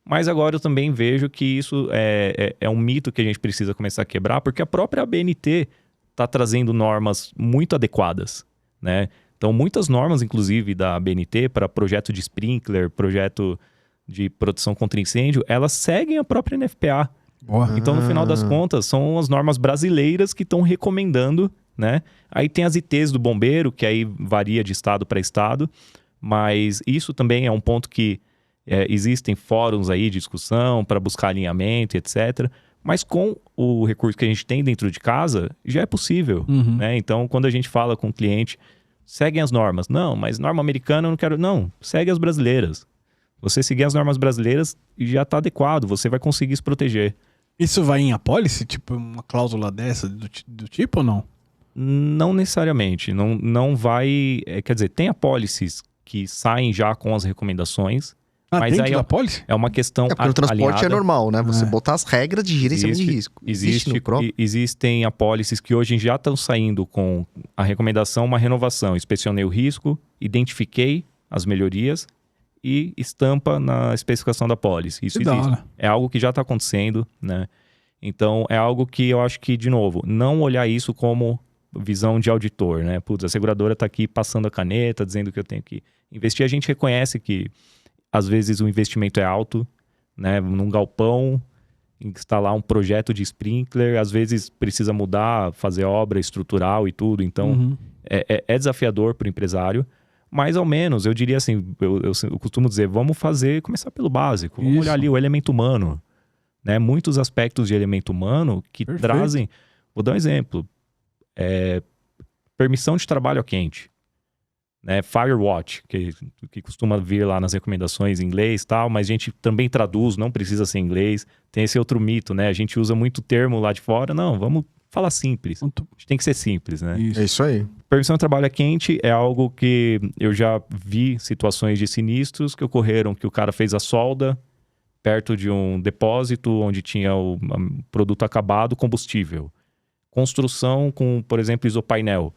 mas agora eu também vejo que isso é um mito que a gente precisa começar a quebrar, porque a própria ABNT está trazendo normas muito adequadas, né? Então, muitas normas, inclusive, da ABNT para projeto de sprinkler, projeto de proteção contra incêndio, elas seguem a própria NFPA. Boa. Então, no final das contas, são as normas brasileiras que estão recomendando, né? Aí tem as ITs do bombeiro, que aí varia de estado para estado, mas isso também é um ponto que existem fóruns aí de discussão para buscar alinhamento e etc. Mas com o recurso que a gente tem dentro de casa, já é possível, né? Então, quando a gente fala com o cliente, seguem as normas. Não, mas norma americana eu não quero... Não, segue as brasileiras. Você seguir as normas brasileiras já está adequado, você vai conseguir se proteger. Isso vai em apólice? Tipo, uma cláusula dessa do tipo ou não? Não necessariamente. Não vai... quer dizer, tem apólices que saem já com as recomendações, mas aí da apólice? é uma questão Porque no transporte alinhada. é normal, né? Você botar as regras de gerenciamento de risco. No próprio? Existem apólices que hoje já estão saindo com a recomendação, uma renovação. Inspecionei o risco, identifiquei as melhorias e estampa na especificação da apólice. Isso existe. É algo que já está acontecendo, né? Então, é algo que eu acho que, de novo, não olhar isso como visão de auditor, né? Putz, a seguradora está aqui passando a caneta, dizendo que eu tenho que investir. A gente reconhece que às vezes o investimento é alto, né? Num galpão, instalar um projeto de sprinkler, às vezes precisa mudar, fazer obra estrutural e tudo. Então, é desafiador para o empresário. Mas ao menos, eu diria assim, eu costumo dizer, vamos começar pelo básico. Vamos olhar ali o elemento humano, né? Muitos aspectos de elemento humano que trazem... Vou dar um exemplo. Permissão de trabalho a quente. Né, Firewatch, que costuma vir lá nas recomendações em inglês e tal, mas a gente também traduz, não precisa ser em inglês. Tem esse outro mito, né? A gente usa muito termo lá de fora. Não, vamos falar simples. A gente tem que ser simples, né? Isso. É isso aí. Permissão de trabalho a quente é algo que eu já vi situações de sinistros que ocorreram, que o cara fez a solda perto de um depósito onde tinha o produto acabado, combustível. Construção com, por exemplo, isopainel.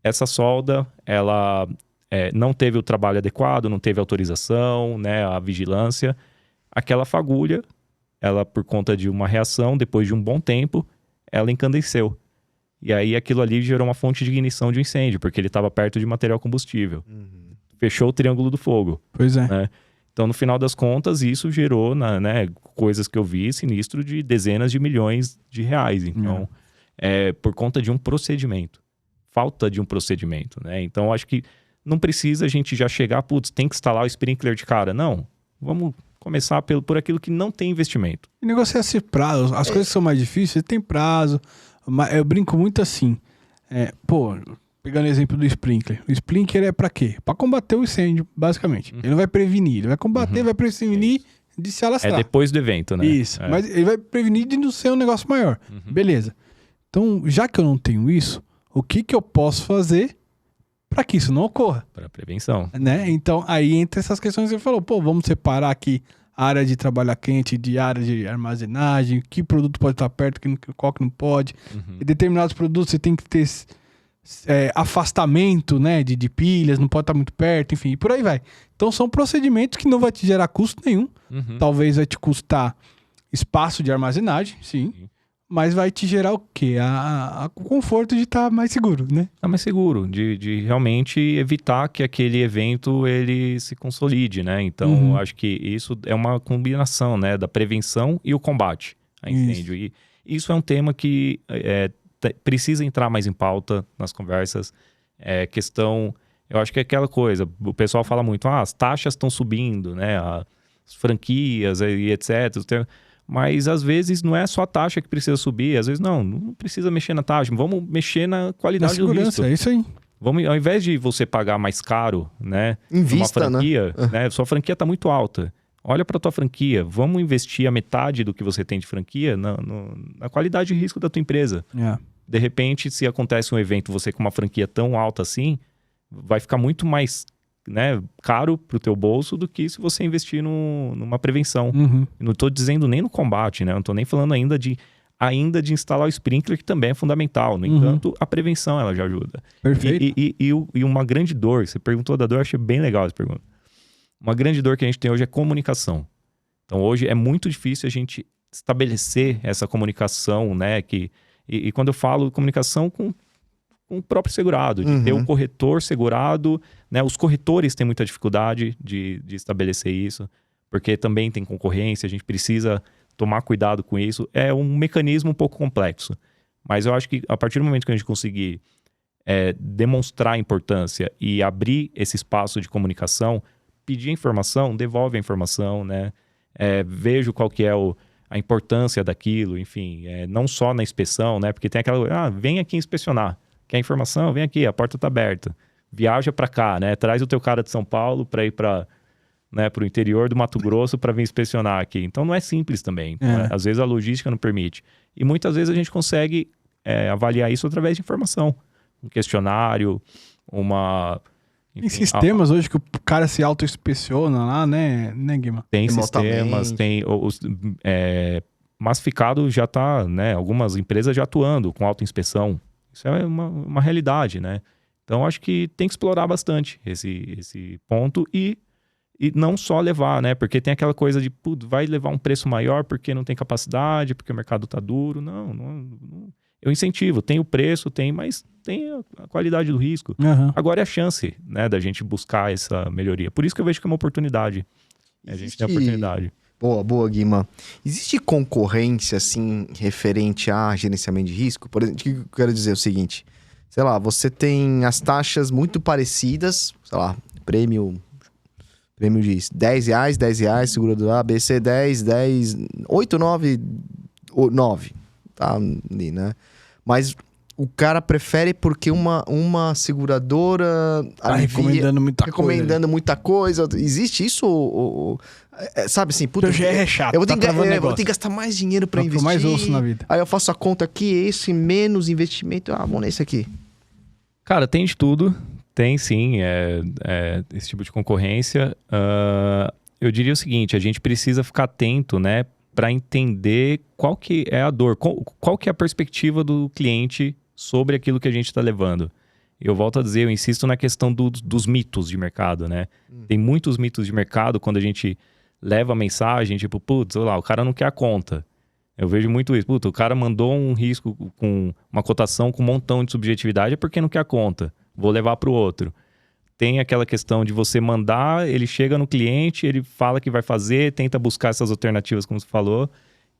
Essa solda, ela não teve o trabalho adequado, não teve autorização, né, a vigilância. Aquela fagulha, ela por conta de uma reação, depois de um bom tempo, ela encandeceu. E aí aquilo ali gerou uma fonte de ignição de um incêndio, porque ele estava perto de material combustível. Fechou o triângulo do fogo. Pois é. Né? Então, no final das contas, isso gerou coisas que eu vi, sinistro de dezenas de milhões de reais. Então, por conta de um procedimento. Falta de um procedimento, né? Então, acho que não precisa a gente já chegar, putz, tem que instalar o sprinkler de cara. Não, vamos começar por aquilo que não tem investimento. E negociar esse prazo, as coisas que são mais difíceis, tem prazo. Eu brinco muito assim, pegando o exemplo do sprinkler. O sprinkler é pra quê? Pra combater o incêndio, basicamente. Ele não vai prevenir, ele vai combater, vai prevenir de se alastrar. É depois do evento, né? Isso, mas ele vai prevenir de não ser um negócio maior. Beleza. Então, já que eu não tenho isso, o que eu posso fazer para que isso não ocorra? Para prevenção. Né? Então, aí entra essas questões que você falou. Vamos separar aqui a área de trabalho quente de área de armazenagem, que produto pode estar perto, qual que não pode. E determinados produtos você tem que ter afastamento, né, de pilhas, não pode estar muito perto, enfim, e por aí vai. Então, são procedimentos que não vai te gerar custo nenhum. Talvez vai te custar espaço de armazenagem, sim. Mas vai te gerar o quê? O conforto de estar mais seguro, né? Mais seguro, de realmente evitar que aquele evento ele se consolide, né? Então, acho que isso é uma combinação, né? Da prevenção e o combate a incêndio. E isso é um tema que precisa entrar mais em pauta nas conversas. Eu acho que é aquela coisa, o pessoal fala muito, as taxas estão subindo, né? As franquias e etc., mas às vezes não é só a taxa que precisa subir, às vezes não precisa mexer na taxa, vamos mexer na qualidade do risco. É isso aí. Ao invés de você pagar mais caro, né, invista, uma franquia, né, sua franquia está muito alta. Olha para tua franquia, vamos investir a metade do que você tem de franquia na qualidade de risco da tua empresa. De repente, se acontece um evento, você com uma franquia tão alta assim, vai ficar muito mais, né, caro para o teu bolso do que se você investir numa prevenção. Não estou dizendo nem no combate, né? Não estou nem falando ainda de instalar o sprinkler, que também é fundamental. No entanto, a prevenção ela já ajuda. Perfeito. E uma grande dor, você perguntou da dor, eu achei bem legal essa pergunta. Uma grande dor que a gente tem hoje é comunicação. Então hoje é muito difícil a gente estabelecer essa comunicação, né? E quando eu falo comunicação com o próprio segurado, de ter um corretor segurado, né? Os corretores têm muita dificuldade de estabelecer isso. porque também tem concorrência, a gente precisa tomar cuidado com isso. É um mecanismo um pouco complexo. Mas eu acho que a partir do momento que a gente conseguir demonstrar a importância e abrir esse espaço de comunicação, pedir informação, devolve a informação, né? Vejo qual que é a importância daquilo, enfim, não só na inspeção, né? Porque tem aquela, vem aqui inspecionar, quer informação? Vem aqui, a porta está aberta. Viaja para cá, né? Traz o teu cara de São Paulo para ir para o interior do Mato Grosso para vir inspecionar aqui. Então não é simples também. Né? Às vezes a logística não permite. E muitas vezes a gente consegue avaliar isso através de informação. Um questionário, Tem sistemas hoje que o cara se auto-inspeciona lá, né Guima? Tem sistemas, tem massificado já está, né? Algumas empresas já atuando com autoinspeção. Isso é uma realidade, né? Então acho que tem que explorar bastante esse ponto e não só levar, né? Porque tem aquela coisa de, vai levar um preço maior porque não tem capacidade, porque o mercado está duro. Não. Eu incentivo, tem o preço, mas tem a qualidade do risco. Uhum. Agora é a chance, né, da gente buscar essa melhoria. Por isso que eu vejo que é uma oportunidade. A gente tem a oportunidade. Boa, Guima. Existe concorrência, assim, referente a gerenciamento de risco? Por exemplo, o que eu quero dizer é o seguinte, sei lá, você tem as taxas muito parecidas, sei lá, prêmio de R$10, segurador A, B, C, 10, 8, 9, 9. Tá ali, né? Mas o cara prefere porque uma seguradora recomendando muita coisa. Existe isso? Sabe assim, puta, é chato, eu vou ter que gastar mais dinheiro para investir. Mais osso na vida. Aí eu faço a conta aqui, esse menos investimento. Vamos nesse aqui. Cara, tem de tudo. Tem sim, esse tipo de concorrência. Eu diria o seguinte, a gente precisa ficar atento, né? Para entender qual que é a dor, qual que é a perspectiva do cliente sobre aquilo que a gente está levando. Eu volto a dizer, eu insisto na questão dos mitos de mercado, né? Tem muitos mitos de mercado quando a gente leva a mensagem, tipo, o cara não quer a conta. Eu vejo muito isso. O cara mandou um risco com uma cotação com um montão de subjetividade, é porque não quer a conta. Vou levar para o outro. Tem aquela questão de você mandar, ele chega no cliente, ele fala que vai fazer, tenta buscar essas alternativas, como você falou,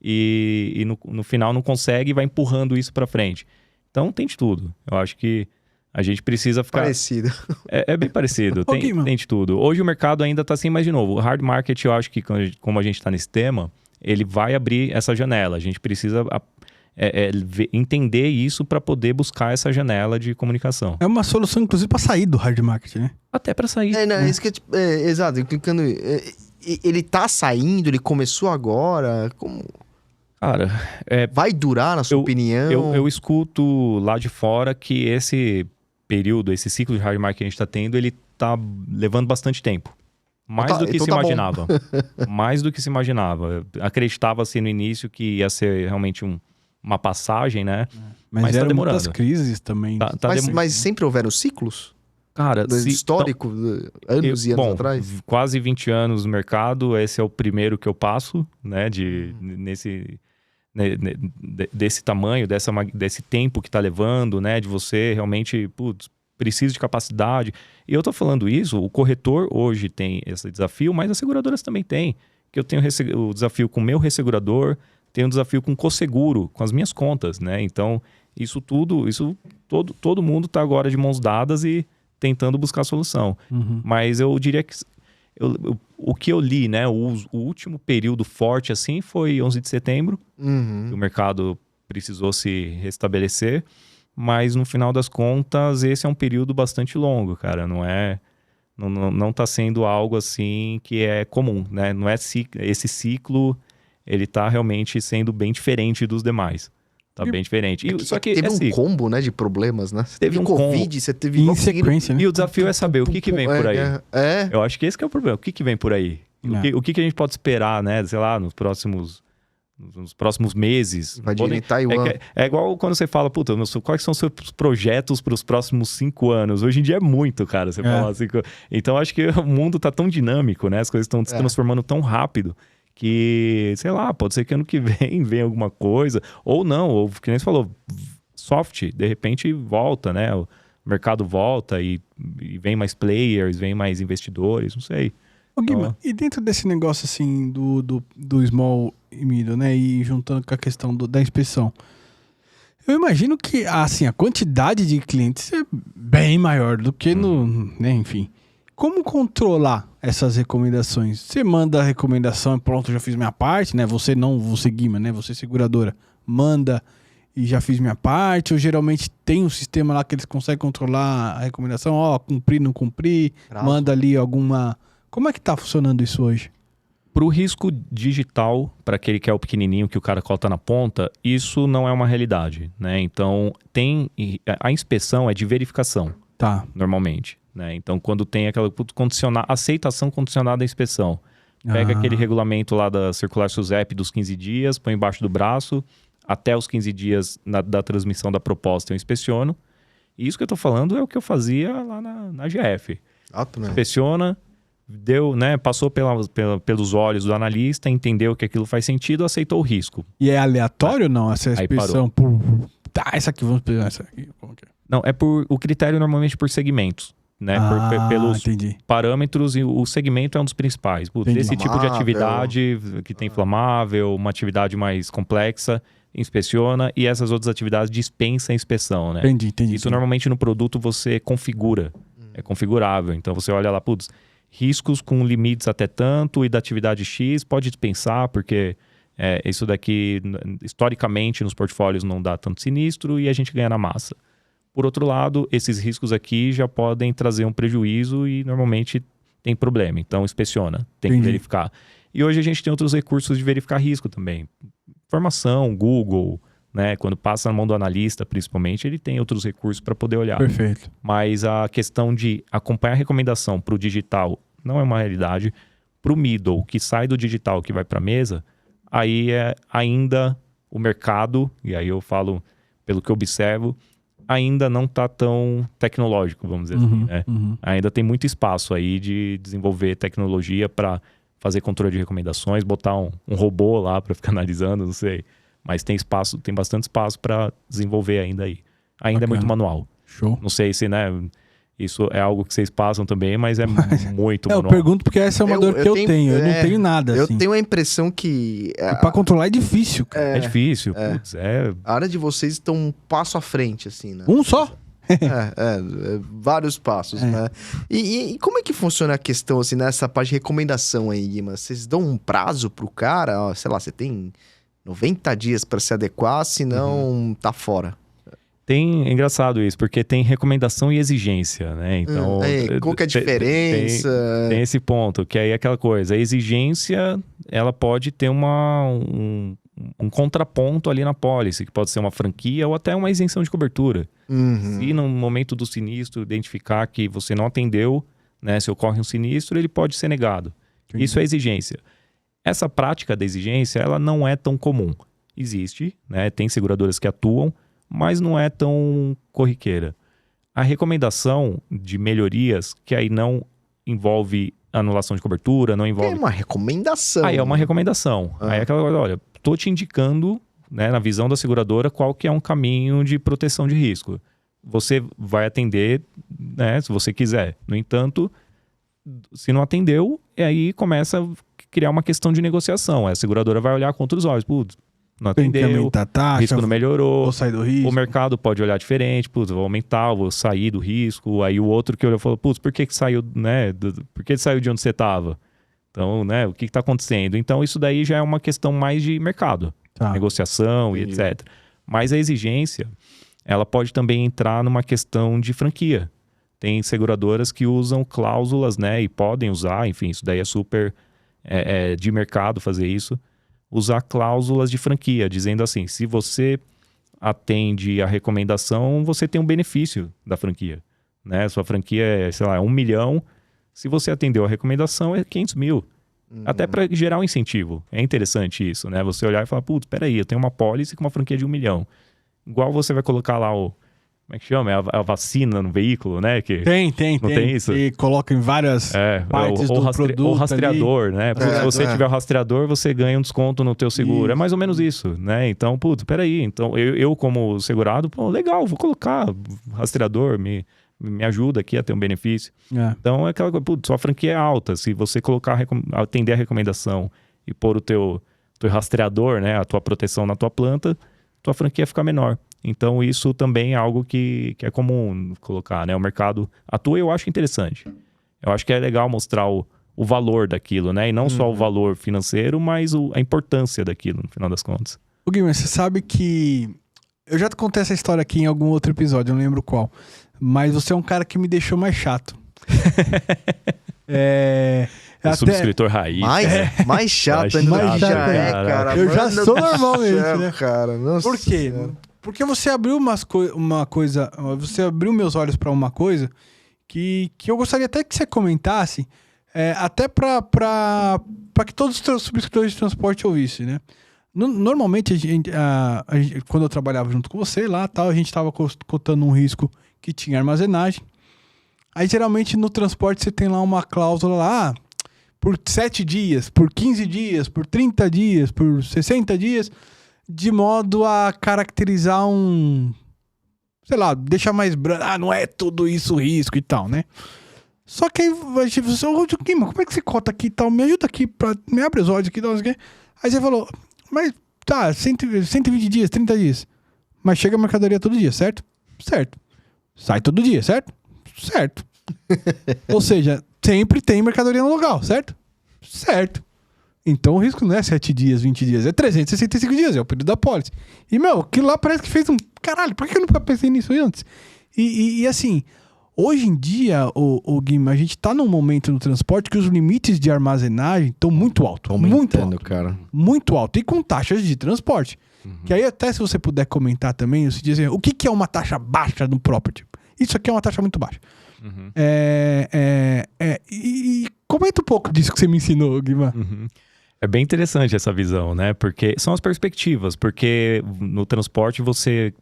e no final não consegue e vai empurrando isso para frente. Então tem de tudo. Eu acho que a gente precisa ficar... Parecido. É bem parecido, tem de tudo. Hoje o mercado ainda está assim, mas de novo, o hard market, eu acho que como a gente está nesse tema, ele vai abrir essa janela. A gente precisa... entender isso para poder buscar essa janela de comunicação. É uma solução, inclusive, para sair do hard market, né? Até para sair. Isso que exato, clicando. Ele tá saindo, ele começou agora. Como... Cara, vai durar, na sua opinião? Eu escuto lá de fora que esse período, esse ciclo de hard market que a gente está tendo, ele tá levando bastante tempo. Mais do que se imaginava. Mais do que se imaginava. Acreditava-se no início que ia ser realmente uma passagem, né? Mas tá demorando. Muitas crises também. Mas sempre houveram ciclos? Cara, histórico, anos e anos atrás? Quase 20 anos no mercado, esse é o primeiro que eu passo, né? Desse tamanho, desse tempo que tá levando, né? De você realmente, precisa de capacidade. E eu tô falando isso, o corretor hoje tem esse desafio, mas as seguradoras também têm. Que eu tenho o desafio com o meu ressegurador, tenho um desafio com o cosseguro, com as minhas contas, né? Então, todo mundo tá agora de mãos dadas e tentando buscar solução. Mas eu diria que o que eu li, né? O último período forte, assim, foi 11 de setembro. O mercado precisou se restabelecer. Mas, no final das contas, esse é um período bastante longo, cara. Não tá sendo algo, assim, que é comum, né? Não é esse ciclo, ele tá realmente sendo bem diferente dos demais. Tá bem diferente. Só que teve um combo, né, de problemas, né? Você teve um Covid, você teve... Em sequência, né? E o desafio é saber o que vem por aí. Eu acho que esse que é o problema. O que vem por aí? O que a gente pode esperar, né? Sei lá, nos próximos meses. Vai em Taiwan. É igual quando você fala, quais são os seus projetos para os próximos 5 anos? Hoje em dia é muito, cara. Você fala assim. Então, acho que o mundo tá tão dinâmico, né? As coisas estão se transformando tão rápido que, sei lá, pode ser que ano que vem alguma coisa. Ou não, ou que nem você falou, soft, de repente volta, né? O mercado volta e vem mais players, vem mais investidores, não sei. Ô, Guima, e dentro desse negócio assim do small e middle, né? E juntando com a questão da inspeção, eu imagino que assim, a quantidade de clientes é bem maior do que no. Né, enfim. Como controlar essas recomendações? Você manda a recomendação e pronto, já fiz minha parte, né? Você Guima, né? Você seguradora, manda e já fiz minha parte, ou geralmente tem um sistema lá que eles conseguem controlar a recomendação, cumprir, não cumprir, manda ali alguma... Como é que tá funcionando isso hoje? Para o risco digital, para aquele que é o pequenininho que o cara cota na ponta, isso não é uma realidade, né? Então, a inspeção é de verificação, normalmente, né? Então, quando tem aquela aceitação condicionada à inspeção, pega aquele regulamento lá da Circular SUSEP dos 15 dias, põe embaixo do braço, até os 15 dias da transmissão da proposta eu inspeciono. E isso que eu estou falando é o que eu fazia lá na GF. Inspeciona, deu, né, passou pelos olhos do analista, entendeu que aquilo faz sentido, aceitou o risco. E é aleatório ou não essa inspeção? Essa aqui, vamos pegar essa aqui. Como que é? Não, o critério normalmente por segmentos, né? Pelos parâmetros, e o segmento é um dos principais. Esse tipo de atividade que tem inflamável, uma atividade mais complexa, inspeciona, e essas outras atividades dispensa a inspeção, né? Entendi. Isso normalmente no produto você configura, é configurável. Então você olha lá, riscos com limites até tanto, e da atividade X pode dispensar, porque isso daqui, historicamente, nos portfólios não dá tanto sinistro e a gente ganha na massa. Por outro lado, esses riscos aqui já podem trazer um prejuízo e normalmente tem problema. Então, inspeciona, tem que verificar. E hoje a gente tem outros recursos de verificar risco também. Informação, Google, né? Quando passa na mão do analista, principalmente, ele tem outros recursos para poder olhar. Perfeito. Mas a questão de acompanhar a recomendação para o digital não é uma realidade. Para o middle, que sai do digital, que vai para a mesa, aí é ainda o mercado, e aí eu falo pelo que eu observo, ainda não está tão tecnológico, vamos dizer assim, né? Ainda tem muito espaço aí de desenvolver tecnologia para fazer controle de recomendações, botar um robô lá para ficar analisando, não sei. Mas tem bastante espaço para desenvolver ainda aí. Ainda é muito manual. Show. Não sei se, né, isso é algo que vocês passam também, mas é muito manual. Eu pergunto porque essa é uma dor que eu tenho. Eu não tenho nada, eu assim. Eu tenho a impressão que... Pra controlar é difícil, cara. É difícil, A área de vocês estão um passo à frente, assim, né? Um só? Vários passos, né? E como é que funciona a questão, assim, nessa parte de recomendação aí, Guima? Vocês dão um prazo pro cara? Sei lá, você tem 90 dias para se adequar, senão tá fora. É engraçado isso, porque tem recomendação e exigência, né? Então, qual que é a diferença? Tem esse ponto, que aí é aquela coisa. A exigência, ela pode ter um contraponto ali na pólice, que pode ser uma franquia ou até uma isenção de cobertura. Se no momento do sinistro identificar que você não atendeu, né, se ocorre um sinistro, ele pode ser negado. Isso é exigência. Essa prática da exigência, ela não é tão comum. Existe, né? Tem seguradoras que atuam, mas não é tão corriqueira. A recomendação de melhorias, que aí não envolve anulação de cobertura, não envolve... É uma recomendação. Aí é uma recomendação. Aí é aquela coisa, olha, tô te indicando, né, na visão da seguradora, qual que é um caminho de proteção de risco. Você vai atender, né, se você quiser. No entanto, se não atendeu, aí começa a criar uma questão de negociação. A seguradora vai olhar contra os olhos. Putz, não atendeu, o risco não melhorou, vou sair do risco. O mercado pode olhar diferente, putz, vou aumentar, vou sair do risco. Aí o outro que olhou falou, putz, por que saiu, né? Por que saiu de onde você estava? Então, né, o que está acontecendo? Então, isso daí já é uma questão mais de mercado, negociação e etc. Mas a exigência, ela pode também entrar numa questão de franquia. Tem seguradoras que usam cláusulas, né, e podem usar, enfim, isso daí é super de mercado fazer isso. Usar cláusulas de franquia, dizendo assim, se você atende a recomendação, você tem um benefício da franquia, né? Sua franquia é, sei lá, 1 milhão, se você atendeu a recomendação é 500 mil. Até para gerar um incentivo. É interessante isso, né? Você olhar e falar, putz, peraí, eu tenho uma pólice com uma franquia de 1 milhão. Igual você vai colocar lá como é que chama? A vacina no veículo, né? Que não tem isso? E coloca em várias partes do produto. Ou rastreador, ali, né? Se você tiver o rastreador, você ganha um desconto no teu seguro. Isso. É mais ou menos isso, né? Então, putz, peraí. Então, eu como segurado, legal, vou colocar rastreador, me me ajuda aqui a ter um benefício. É. Então é aquela coisa, putz, sua franquia é alta. Se você colocar, atender a recomendação e pôr o teu rastreador, né, a tua proteção na tua planta, tua franquia fica menor. Então isso também é algo que é comum colocar, né? O mercado atua e eu acho interessante. Eu acho que é legal mostrar o valor daquilo, né? E não só o valor financeiro, mas a importância daquilo, no final das contas. O Guilherme, você sabe que... Eu já te contei essa história aqui em algum outro episódio, eu não lembro qual. Mas você é um cara que me deixou mais chato. O subscritor raiz. Mais chato ainda mais do que chato, já é, cara. Eu já Mano sou do normalmente, céu, né? cara. Nossa Por quê? Senhora. Porque você abriu uma coisa... Você abriu meus olhos pra uma coisa que eu gostaria até que você comentasse, até pra que todos os teus subscritores de transporte ouvissem, né? Normalmente, quando eu trabalhava junto com você lá, tal, a gente estava cotando um risco que tinha armazenagem. Aí, geralmente, no transporte, você tem lá uma cláusula lá, por 7 dias, por 15 dias, por 30 dias, por 60 dias, de modo a caracterizar sei lá, deixar mais branco. Não é tudo isso risco e tal, né? Só que aí, você, como é que você cota aqui e tal? Me ajuda aqui, me abre os olhos aqui, tal, aqui. Aí você falou... Mas tá, 120 dias, 30 dias. Mas chega a mercadoria todo dia, certo? Certo. Sai todo dia, certo? Certo. Ou seja, sempre tem mercadoria no local, certo? Certo. Então o risco não é 7 dias, 20 dias, é 365 dias, é o período da pólice. E, aquilo lá parece que fez caralho, por que eu nunca pensei nisso antes? E assim, hoje em dia, o Guima, a gente tá num momento no transporte que os limites de armazenagem estão muito altos. Muito alto, cara. Muito alto. E com taxas de transporte. Que aí até se você puder comentar também, você diz assim, o que é uma taxa baixa no property? Isso aqui é uma taxa muito baixa. E comenta um pouco disso que você me ensinou, Guima. É bem interessante essa visão, né? Porque são as perspectivas. Porque no transporte você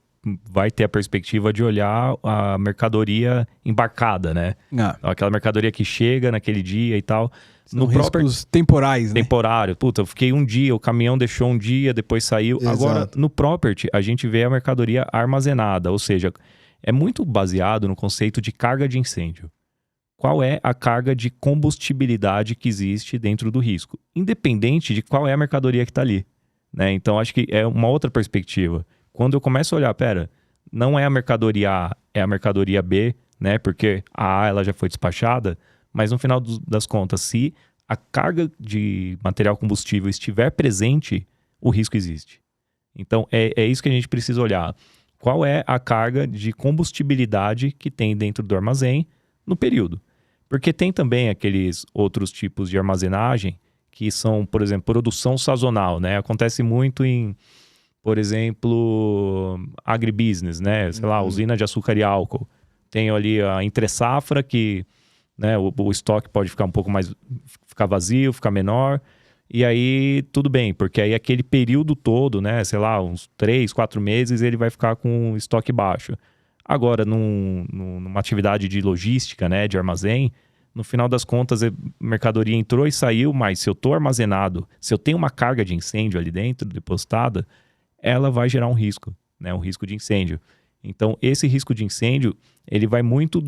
vai ter a perspectiva de olhar a mercadoria embarcada, né? Então, aquela mercadoria que chega naquele dia e tal. São riscos temporais, né? Temporário. Puta, eu fiquei um dia, o caminhão deixou um dia, depois saiu. Exato. Agora, no property, a gente vê a mercadoria armazenada. Ou seja, é muito baseado no conceito de carga de incêndio. Qual é a carga de combustibilidade que existe dentro do risco? Independente de qual é a mercadoria que está ali, né? Então, acho que é uma outra perspectiva. Quando eu começo a olhar, não é a mercadoria A, é a mercadoria B, né? Porque a A ela já foi despachada, mas no final das contas, se a carga de material combustível estiver presente, o risco existe. Então, é isso que a gente precisa olhar. Qual é a carga de combustibilidade que tem dentro do armazém no período? Porque tem também aqueles outros tipos de armazenagem que são, por exemplo, produção sazonal, né? Acontece muito em, por exemplo, agribusiness, né? Sei lá, usina de açúcar e álcool. Tem ali a entre-safra que, né, o estoque pode ficar um pouco mais... ficar vazio, ficar menor. E aí, tudo bem, porque aí aquele período todo, né? Sei lá, uns 3, 4 meses, ele vai ficar com estoque baixo. Agora, numa atividade de logística, né, de armazém, no final das contas, a mercadoria entrou e saiu, mas se eu estou armazenado, se eu tenho uma carga de incêndio ali dentro, depositada, ela vai gerar um risco, né, um risco de incêndio. Então, esse risco de incêndio, ele vai muito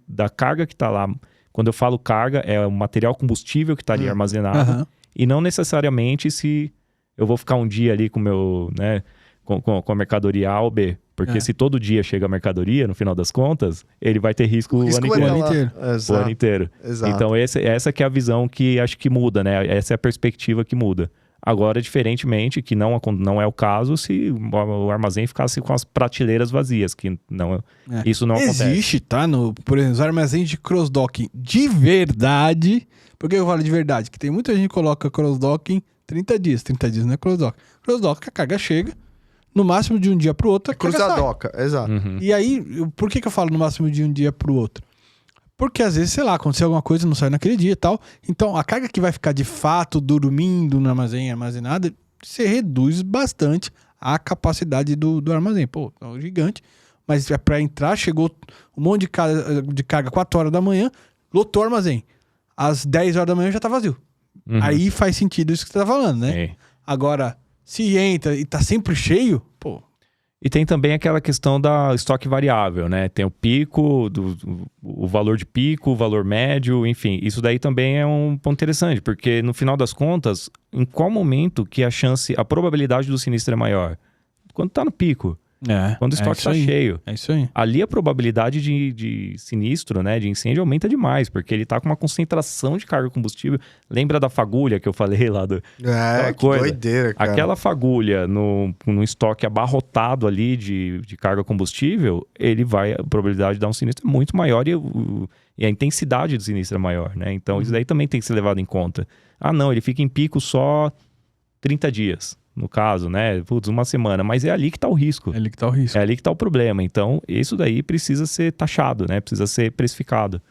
da carga que está lá. Quando eu falo carga, é o material combustível que está ali armazenado, e não necessariamente se eu vou ficar um dia ali com meu, né, com a mercadoria A ou B. Porque se todo dia chega a mercadoria, no final das contas, ele vai ter risco o ano inteiro. O ano inteiro. Exato. Então, essa que é a visão que acho que muda, né? Essa é a perspectiva que muda. Agora, diferentemente, que não é o caso se o armazém ficasse com as prateleiras vazias, que isso não acontece. Existe, tá? Por exemplo, os armazéns de cross-docking de verdade. Por que eu falo de verdade? Que tem muita gente que coloca cross-docking 30 dias. 30 dias não é cross-docking. Cross-docking, a carga chega. No máximo de um dia pro outro, a carga sai. Cruzadoca, exato. E aí, por que eu falo no máximo de um dia pro outro? Porque às vezes, sei lá, aconteceu alguma coisa, não sai naquele dia e tal. Então, a carga que vai ficar de fato dormindo no armazém armazenada, você reduz bastante a capacidade do armazém. Pô, é um gigante. Mas é pra entrar, chegou um monte de carga 4 horas da manhã, lotou o armazém. Às 10 horas da manhã já tá vazio. Aí faz sentido isso que você tá falando, né? Agora... Se entra e tá sempre cheio, pô... E tem também aquela questão da estoque variável, né? Tem o pico, o valor de pico, o valor médio, enfim. Isso daí também é um ponto interessante, porque no final das contas, em qual momento que a probabilidade do sinistro é maior? Quando tá no pico. Quando o estoque está cheio. É isso aí. Ali a probabilidade de sinistro, né, de incêndio, aumenta demais, porque ele está com uma concentração de carga combustível. Lembra da fagulha que eu falei lá? Que doideira, cara. Aquela fagulha no estoque abarrotado ali de carga combustível, a probabilidade de dar um sinistro é muito maior e a intensidade do sinistro é maior, né? Então isso daí também tem que ser levado em conta. Ah, não, ele fica em pico só 30 dias. No caso, né? Putz, uma semana. Mas é ali que está o risco. É ali que está o risco. É ali que está o problema. Então, isso daí precisa ser taxado, né? Precisa ser precificado.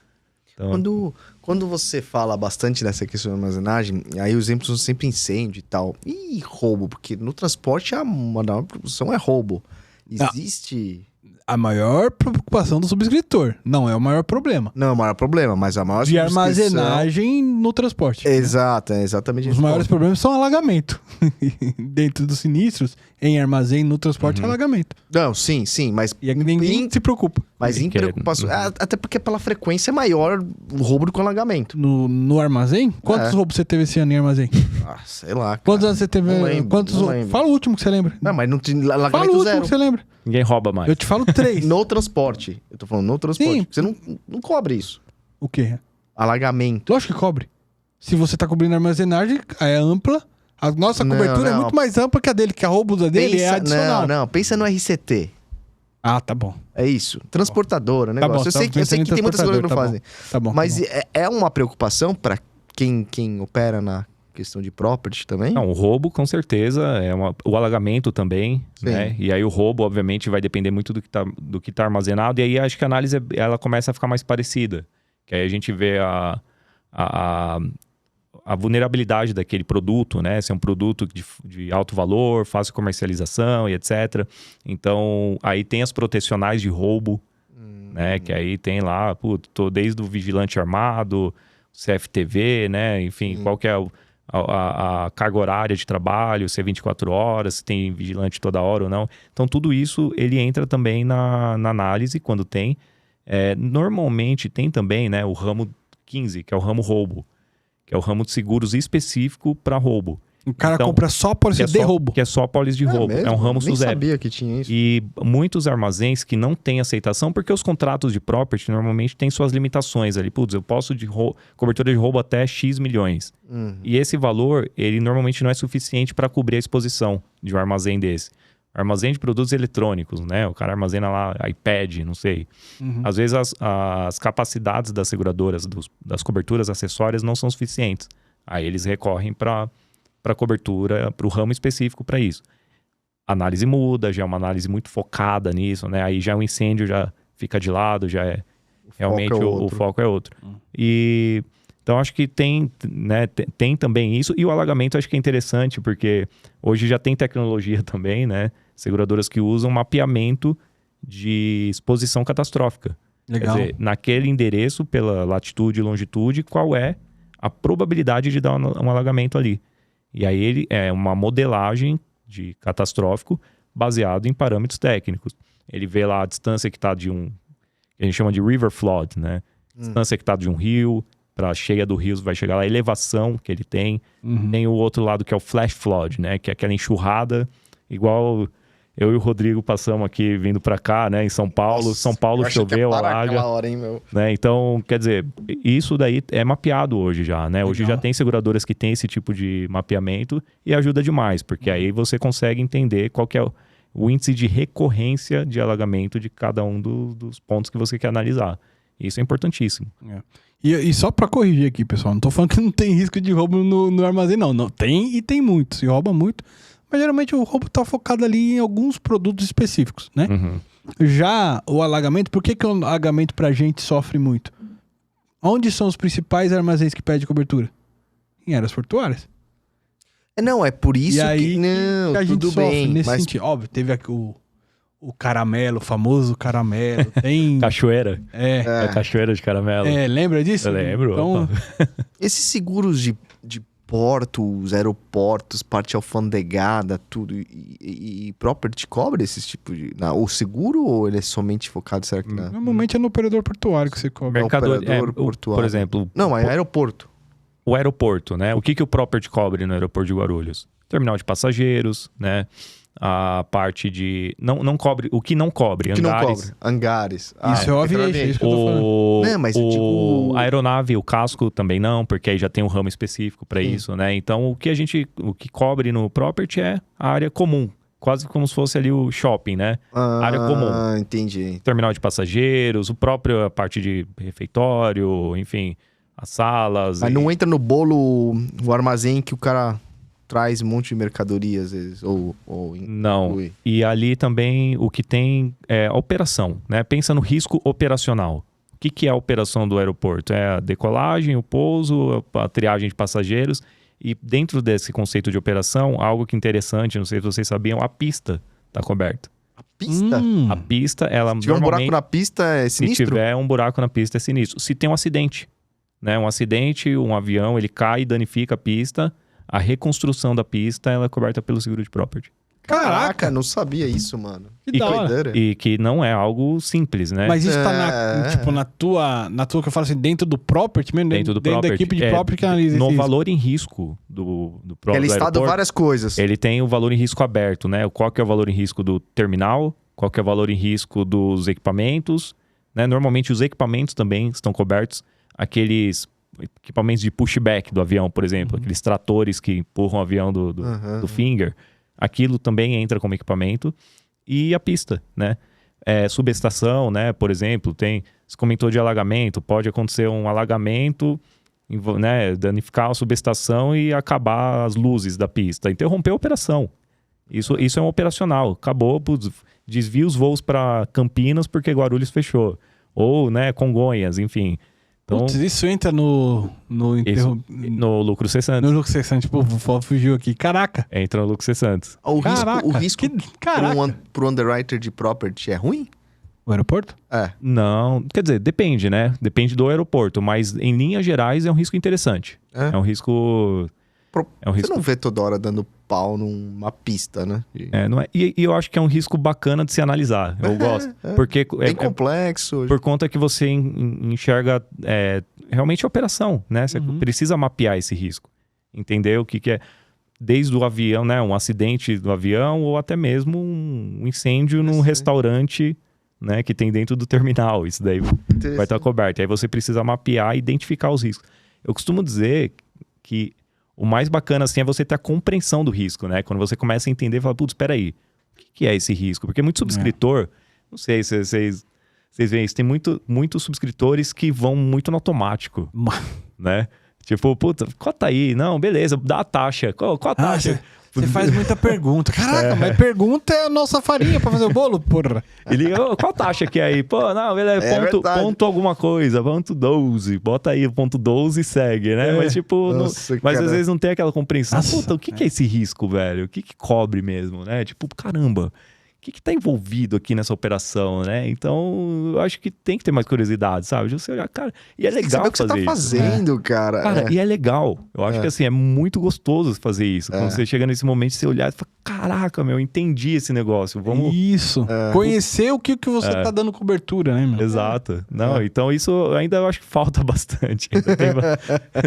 Então... Quando você fala bastante dessa questão de armazenagem, aí os exemplos são sempre incêndio e tal. E roubo, porque no transporte a maior produção é roubo. Existe... A maior preocupação do subscritor. Não é o maior problema. Não é o maior problema, mas a maior de armazenagem no transporte. Exato, é exatamente isso. Os maiores problemas são alagamento. Dentro dos sinistros, em armazém, no transporte, é alagamento. Não, sim, mas... E ninguém se preocupa. Mas em preocupação... Até porque pela frequência é maior o roubo do que o alagamento. No armazém? Quantos roubos você teve esse ano em armazém? Sei lá, cara. Quantos anos você teve? Não lembro. Fala o último que você lembra. Não, mas não tem alagamento Fala o último zero. que você lembra. Ninguém rouba mais. Eu te falo 3. No transporte. Eu tô falando no transporte. Sim. Você não cobre isso. O quê? Alagamento. Lógico que cobre. Se você tá cobrindo a armazenagem, é ampla. A nossa cobertura é muito mais ampla que a dele, que a roubo dele é adicional. Não. Pensa no RCT. Ah, tá bom. É isso. Transportadora, né? Eu sei que tem muitas coisas que não fazem. Tá bom. Mas é uma preocupação para quem opera na questão de property também? Não, o roubo com certeza, o alagamento também, né? E aí o roubo, obviamente, vai depender muito do que tá armazenado, e aí acho que a análise ela começa a ficar mais parecida. Que aí a gente vê a vulnerabilidade daquele produto, né? Se é um produto de alto valor, fácil comercialização e etc. Então, aí tem as protecionais de roubo, né? Que aí tem lá, tô desde o vigilante armado, CFTV, né? Enfim, qual que é a carga horária de trabalho, se é 24 horas, se tem vigilante toda hora ou não. Então, tudo isso, ele entra também na análise, quando tem. Normalmente, tem também, né, o ramo 15, que é o ramo roubo, que é o ramo de seguros específico para roubo. O cara compra só apólice de roubo. Que é só apólice de roubo. Mesmo? É um ramo SUSEP. Nem sabia que tinha isso. E muitos armazéns que não têm aceitação, porque os contratos de property normalmente têm suas limitações ali. Putz, eu posso cobertura de roubo até X milhões. E esse valor, ele normalmente não é suficiente para cobrir a exposição de um armazém desse. Armazém de produtos eletrônicos, né? O cara armazena lá iPad, não sei. Às vezes as capacidades das seguradoras, das coberturas acessórias não são suficientes. Aí eles recorrem para cobertura, para o ramo específico para isso. A análise muda, já é uma análise muito focada nisso, né? Aí já o incêndio já fica de lado, já é realmente o foco é outro. E então acho que tem também isso. E o alagamento acho que é interessante, porque hoje já tem tecnologia também, né? Seguradoras que usam mapeamento de exposição catastrófica. Legal. Quer dizer, naquele endereço, pela latitude e longitude, qual é a probabilidade de dar um alagamento ali. E aí ele é uma modelagem de catastrófico baseado em parâmetros técnicos. Ele vê lá a distância que está que a gente chama de river flood, né? Distância que está de um rio para a cheia do rio, vai chegar lá, a elevação que ele tem. Tem o outro lado que é o flash flood, né? Que é aquela enxurrada, igual eu e o Rodrigo passamos aqui vindo para cá, né? Em São Paulo. Nossa, São Paulo choveu, alaga. Hora, hein, meu? Né? Então, quer dizer, isso daí é mapeado hoje já, né? Hoje já tem seguradoras que tem esse tipo de mapeamento e ajuda demais, porque aí você consegue entender qual que é o índice de recorrência de alagamento de cada um dos pontos que você quer analisar. Isso é importantíssimo. E só pra corrigir aqui, pessoal, não tô falando que não tem risco de roubo no armazém, não. Não tem e tem muito, se rouba muito. Mas geralmente o roubo tá focado ali em alguns produtos específicos, né? Já o alagamento, por que o alagamento pra gente sofre muito? Onde são os principais armazéns que pedem cobertura? Em áreas portuárias. Não, é por isso que a gente tudo sofre bem, nesse mas... sentido. Óbvio, teve aqui o caramelo, o famoso caramelo. Tem... Cachoeira. É cachoeira de caramelo. Lembra disso? Eu lembro. Então... Esses seguros de portos, aeroportos, parte alfandegada, tudo. E property cobre esses tipos de... o seguro ou ele é somente focado, será que não? Normalmente é no operador portuário que você cobra. Operador portuário. Por exemplo... Não, é aeroporto. O aeroporto, né? O que o property cobre no aeroporto de Guarulhos? Terminal de passageiros, né? A parte de... Não cobre... O que não cobre? O que não hangares. cobre? Hangares. Isso é o aviation, é isso que eu tô falando. Não, mas eu digo... A aeronave, o casco também não, porque aí já tem um ramo específico para isso, né? Então, o que cobre no property é a área comum. Quase como se fosse ali o shopping, né? Área comum. Ah, entendi. Terminal de passageiros, a parte de refeitório, enfim, as salas. Mas não entra no bolo o armazém que o cara traz um monte de mercadoria, às vezes, Não. inclui. E ali também o que tem é a operação, né? Pensa no risco operacional. O que é a operação do aeroporto? É a decolagem, o pouso, a triagem de passageiros. E dentro desse conceito de operação, algo que é interessante, não sei se vocês sabiam, a pista está coberta. A pista? A pista, ela Se tiver um buraco na pista, é se sinistro? tiver um buraco na pista, é sinistro. Se tem um acidente, né? Um acidente, um avião, ele cai e danifica a pista, a reconstrução da pista, ela é coberta pelo seguro de property. Caraca, não sabia isso, mano. Que da hora. doideira. E que não é algo simples, né? Mas isso tá na tua que eu falo assim, dentro do property mesmo? Dentro do da property, equipe de property que analisa no isso. valor em risco do próprio É listado aeroporto, várias coisas. ele tem o valor em risco aberto, né? Qual que é o valor em risco do terminal, qual que é o valor em risco dos equipamentos, né? Normalmente os equipamentos também estão cobertos. Aqueles equipamentos de pushback do avião, por exemplo, aqueles tratores que empurram o avião do finger, aquilo também entra como equipamento. E a pista, né? Subestação, né? Por exemplo, você comentou de alagamento, pode acontecer um alagamento, né? Danificar a subestação e acabar as luzes da pista, interromper a operação. Isso é um operacional. Acabou, desvia os voos para Campinas porque Guarulhos fechou. Ou, né, Congonhas, enfim. Então, Putz, isso entra no no lucro cessante. no lucro cessante. Pô, fugiu aqui. Caraca. Entra no lucro cessante. O risco Caraca. pro underwriter de property é ruim? O aeroporto? É. Não, quer dizer, depende, né? Depende do aeroporto, mas em linhas gerais é um risco interessante. É um risco... Você não vê toda hora dando pau numa pista, né? Não é. E eu acho que é um risco bacana de se analisar. Eu gosto. Porque Bem complexo. por conta que você enxerga realmente a operação, né? Você precisa mapear esse risco. Entender o que é. Desde o avião, né? Um acidente do avião ou até mesmo um incêndio num restaurante, né? Que tem dentro do terminal. Isso daí vai estar coberto. Aí você precisa mapear e identificar os riscos. Eu costumo dizer que o mais bacana, assim, é você ter a compreensão do risco, né? Quando você começa a entender, fala, putz, espera aí, o que é esse risco? Porque muito subscritor, não sei se vocês veem isso, tem muitos subscritores que vão muito no automático, né? Tipo, puta, cota aí, não, beleza, dá a taxa, qual a taxa? Você faz muita pergunta. Caraca, mas pergunta é a nossa farinha pra fazer o bolo, porra. Ele, qual taxa que é aí? Pô, não, beleza, ponto alguma coisa, ponto 12, bota aí o ponto 12 e segue, né? Mas tipo, mas às vezes não tem aquela compreensão. Nossa, puta, o que é esse risco, velho? O que cobre mesmo, né? Tipo, caramba, o que tá envolvido aqui nessa operação, né? Então, eu acho que tem que ter mais curiosidade, sabe? Você olhar, cara, e é legal saber o que fazer você tá isso. fazendo, cara. Cara, e é legal. Eu acho que assim, é muito gostoso fazer isso. Quando você chega nesse momento, você olhar e fala, caraca, meu, entendi esse negócio. Vamos... Isso. Conhecer o que você tá dando cobertura, né, meu? Exato. Não, então isso ainda eu acho que falta bastante.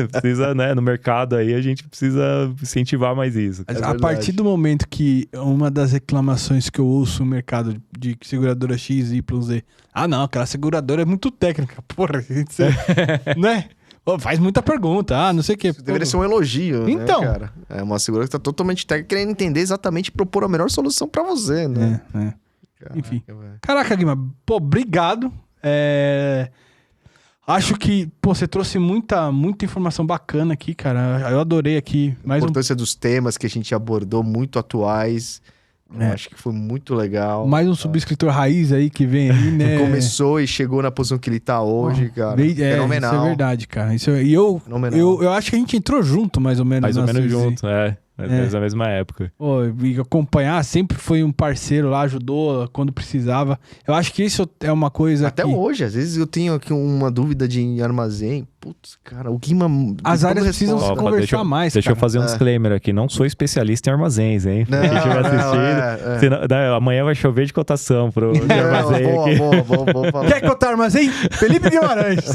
Precisa, né, no mercado aí a gente precisa incentivar mais isso. A partir do momento que uma das reclamações que eu ouço no mercado de seguradora X, Y, Z, não, aquela seguradora é muito técnica. Porra, né? Faz muita pergunta, não sei o que. Isso deveria ser um elogio, então, né, cara? É uma seguradora que tá totalmente técnica, querendo entender exatamente e propor a melhor solução pra você, né? Caraca, enfim. Caraca, Guima, pô, obrigado. Acho que, você trouxe muita informação bacana aqui, cara. Eu adorei aqui. A importância dos temas que a gente abordou, muito atuais. Acho que foi muito legal. Mais um subscritor raiz aí que vem aí, né? Começou e chegou na posição que ele tá hoje, cara. Fenomenal. Isso é verdade, cara. Eu acho que a gente entrou junto, mais ou menos. Mais ou menos junto, na mesma época. Pô, e acompanhar, sempre foi um parceiro lá, ajudou quando precisava. Eu acho que isso é uma coisa Até hoje, às vezes eu tenho aqui uma dúvida de armazém. Putz, cara, o Guima... As áreas como precisam responde? se conversar mais, Deixa eu cara. fazer um disclaimer aqui. Não sou especialista em armazéns, hein? Não, Quem estiver não, assistindo. Senão- não, amanhã vai chover de cotação pro de Não, armazém aqui. boa falar. Quer contar armazém? Felipe Guimarães.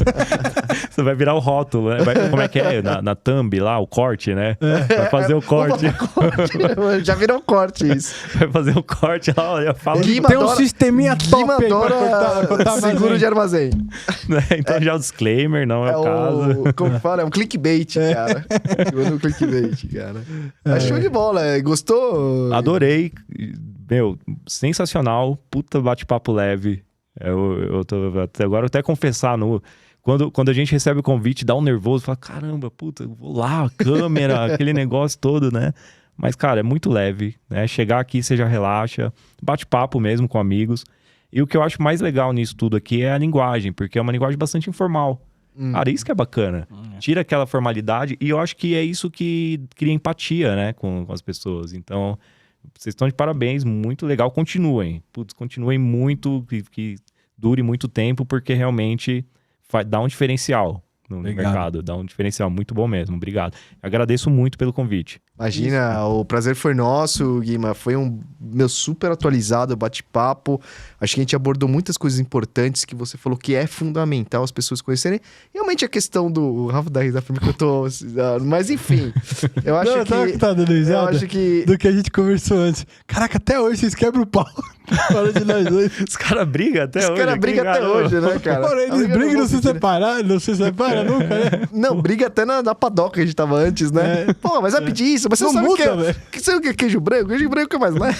Você vai virar o rótulo, né? Como é que é? Na thumb lá, o corte, né? Vai fazer o corte. Já virou um corte isso. Vai fazer o corte lá, olha, fala. Guima Tem um adora- sisteminha top Guima aí pra adora cortar seguro armazém. de armazém. Né? Então já o disclaimer, não é, o caso. Como fala? É um clickbait, cara. Chegou no clickbait, cara. Mas show de bola. Gostou? Adorei. Meu, sensacional. Puta bate-papo leve. Eu tô até agora, eu até confessar, quando a gente recebe o convite, dá um nervoso, fala, caramba, puta, eu vou lá, câmera, aquele negócio todo, né? Mas, cara, é muito leve, né? Chegar aqui, você já relaxa, bate-papo mesmo com amigos. E o que eu acho mais legal nisso tudo aqui é a linguagem, porque é uma linguagem bastante informal. Cara, isso que é bacana. Tira aquela formalidade e eu acho que é isso que cria empatia, né, com as pessoas. Então, vocês estão de parabéns, muito legal. Continuem. Putz, continuem muito, que dure muito tempo, porque realmente dá um diferencial no mercado. Dá um diferencial muito bom mesmo. Obrigado. Agradeço muito pelo convite. Imagina, o prazer foi nosso, Guima. Foi um meu super atualizado bate-papo. Acho que a gente abordou muitas coisas importantes que você falou que é fundamental as pessoas conhecerem. Realmente a questão do... O Rafa dá risada pra mim que eu tô... Mas enfim, eu acho Não, que... tá dando risada eu acho que... do que a gente conversou antes. Caraca, até hoje vocês quebram o pau. Fala de nós dois. Os caras brigam até hoje. Os caras brigam até hoje, né, cara? Porra, eles brigam e não se separam, não se separam nunca, né? Não, briga até na padoca que a gente tava antes, né? Pô, mas vai pedir isso, mas você Não sabe muda, o que velho. é... Sabe o que é queijo branco? Queijo branco é mais leve.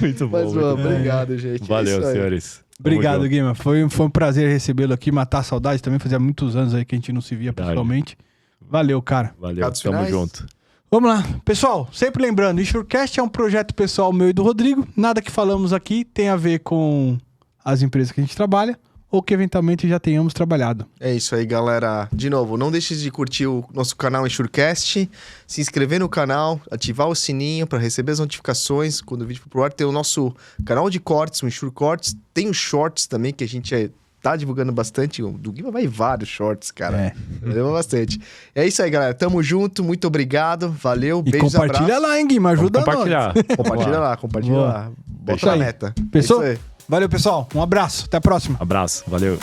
Muito bom. Mas, muito mano, bom. obrigado, gente. É Valeu, isso aí. senhores. Tamo Obrigado, junto. Guima. Foi um prazer recebê-lo aqui, matar a saudade. Também fazia muitos anos aí que a gente não se via Verdade. pessoalmente. Valeu, cara. Valeu, Recados tamo finais? junto. Vamos lá. Pessoal, sempre lembrando, o Insurecast é um projeto pessoal meu e do Rodrigo. Nada que falamos aqui tem a ver com as empresas que a gente trabalha ou que eventualmente já tenhamos trabalhado. É isso aí, galera. De novo, não deixe de curtir o nosso canal Insurecast, se inscrever no canal, ativar o sininho para receber as notificações quando o vídeo for pro ar. Tem o nosso canal de cortes, o Insure Cortes. Tem os shorts também, que a gente tá divulgando bastante. O do Guima vai vários shorts, cara. Leva bastante. É isso aí, galera. Tamo junto. Muito obrigado. Valeu. E Beijos, compartilha abraços. lá, hein, Guima? Ajuda Vamos compartilhar. Compartilha lá, compartilha Boa. lá. Bota Isso na aí. meta. Pensou? É isso aí. Valeu, pessoal. Um abraço. Até a próxima. Abraço. Valeu.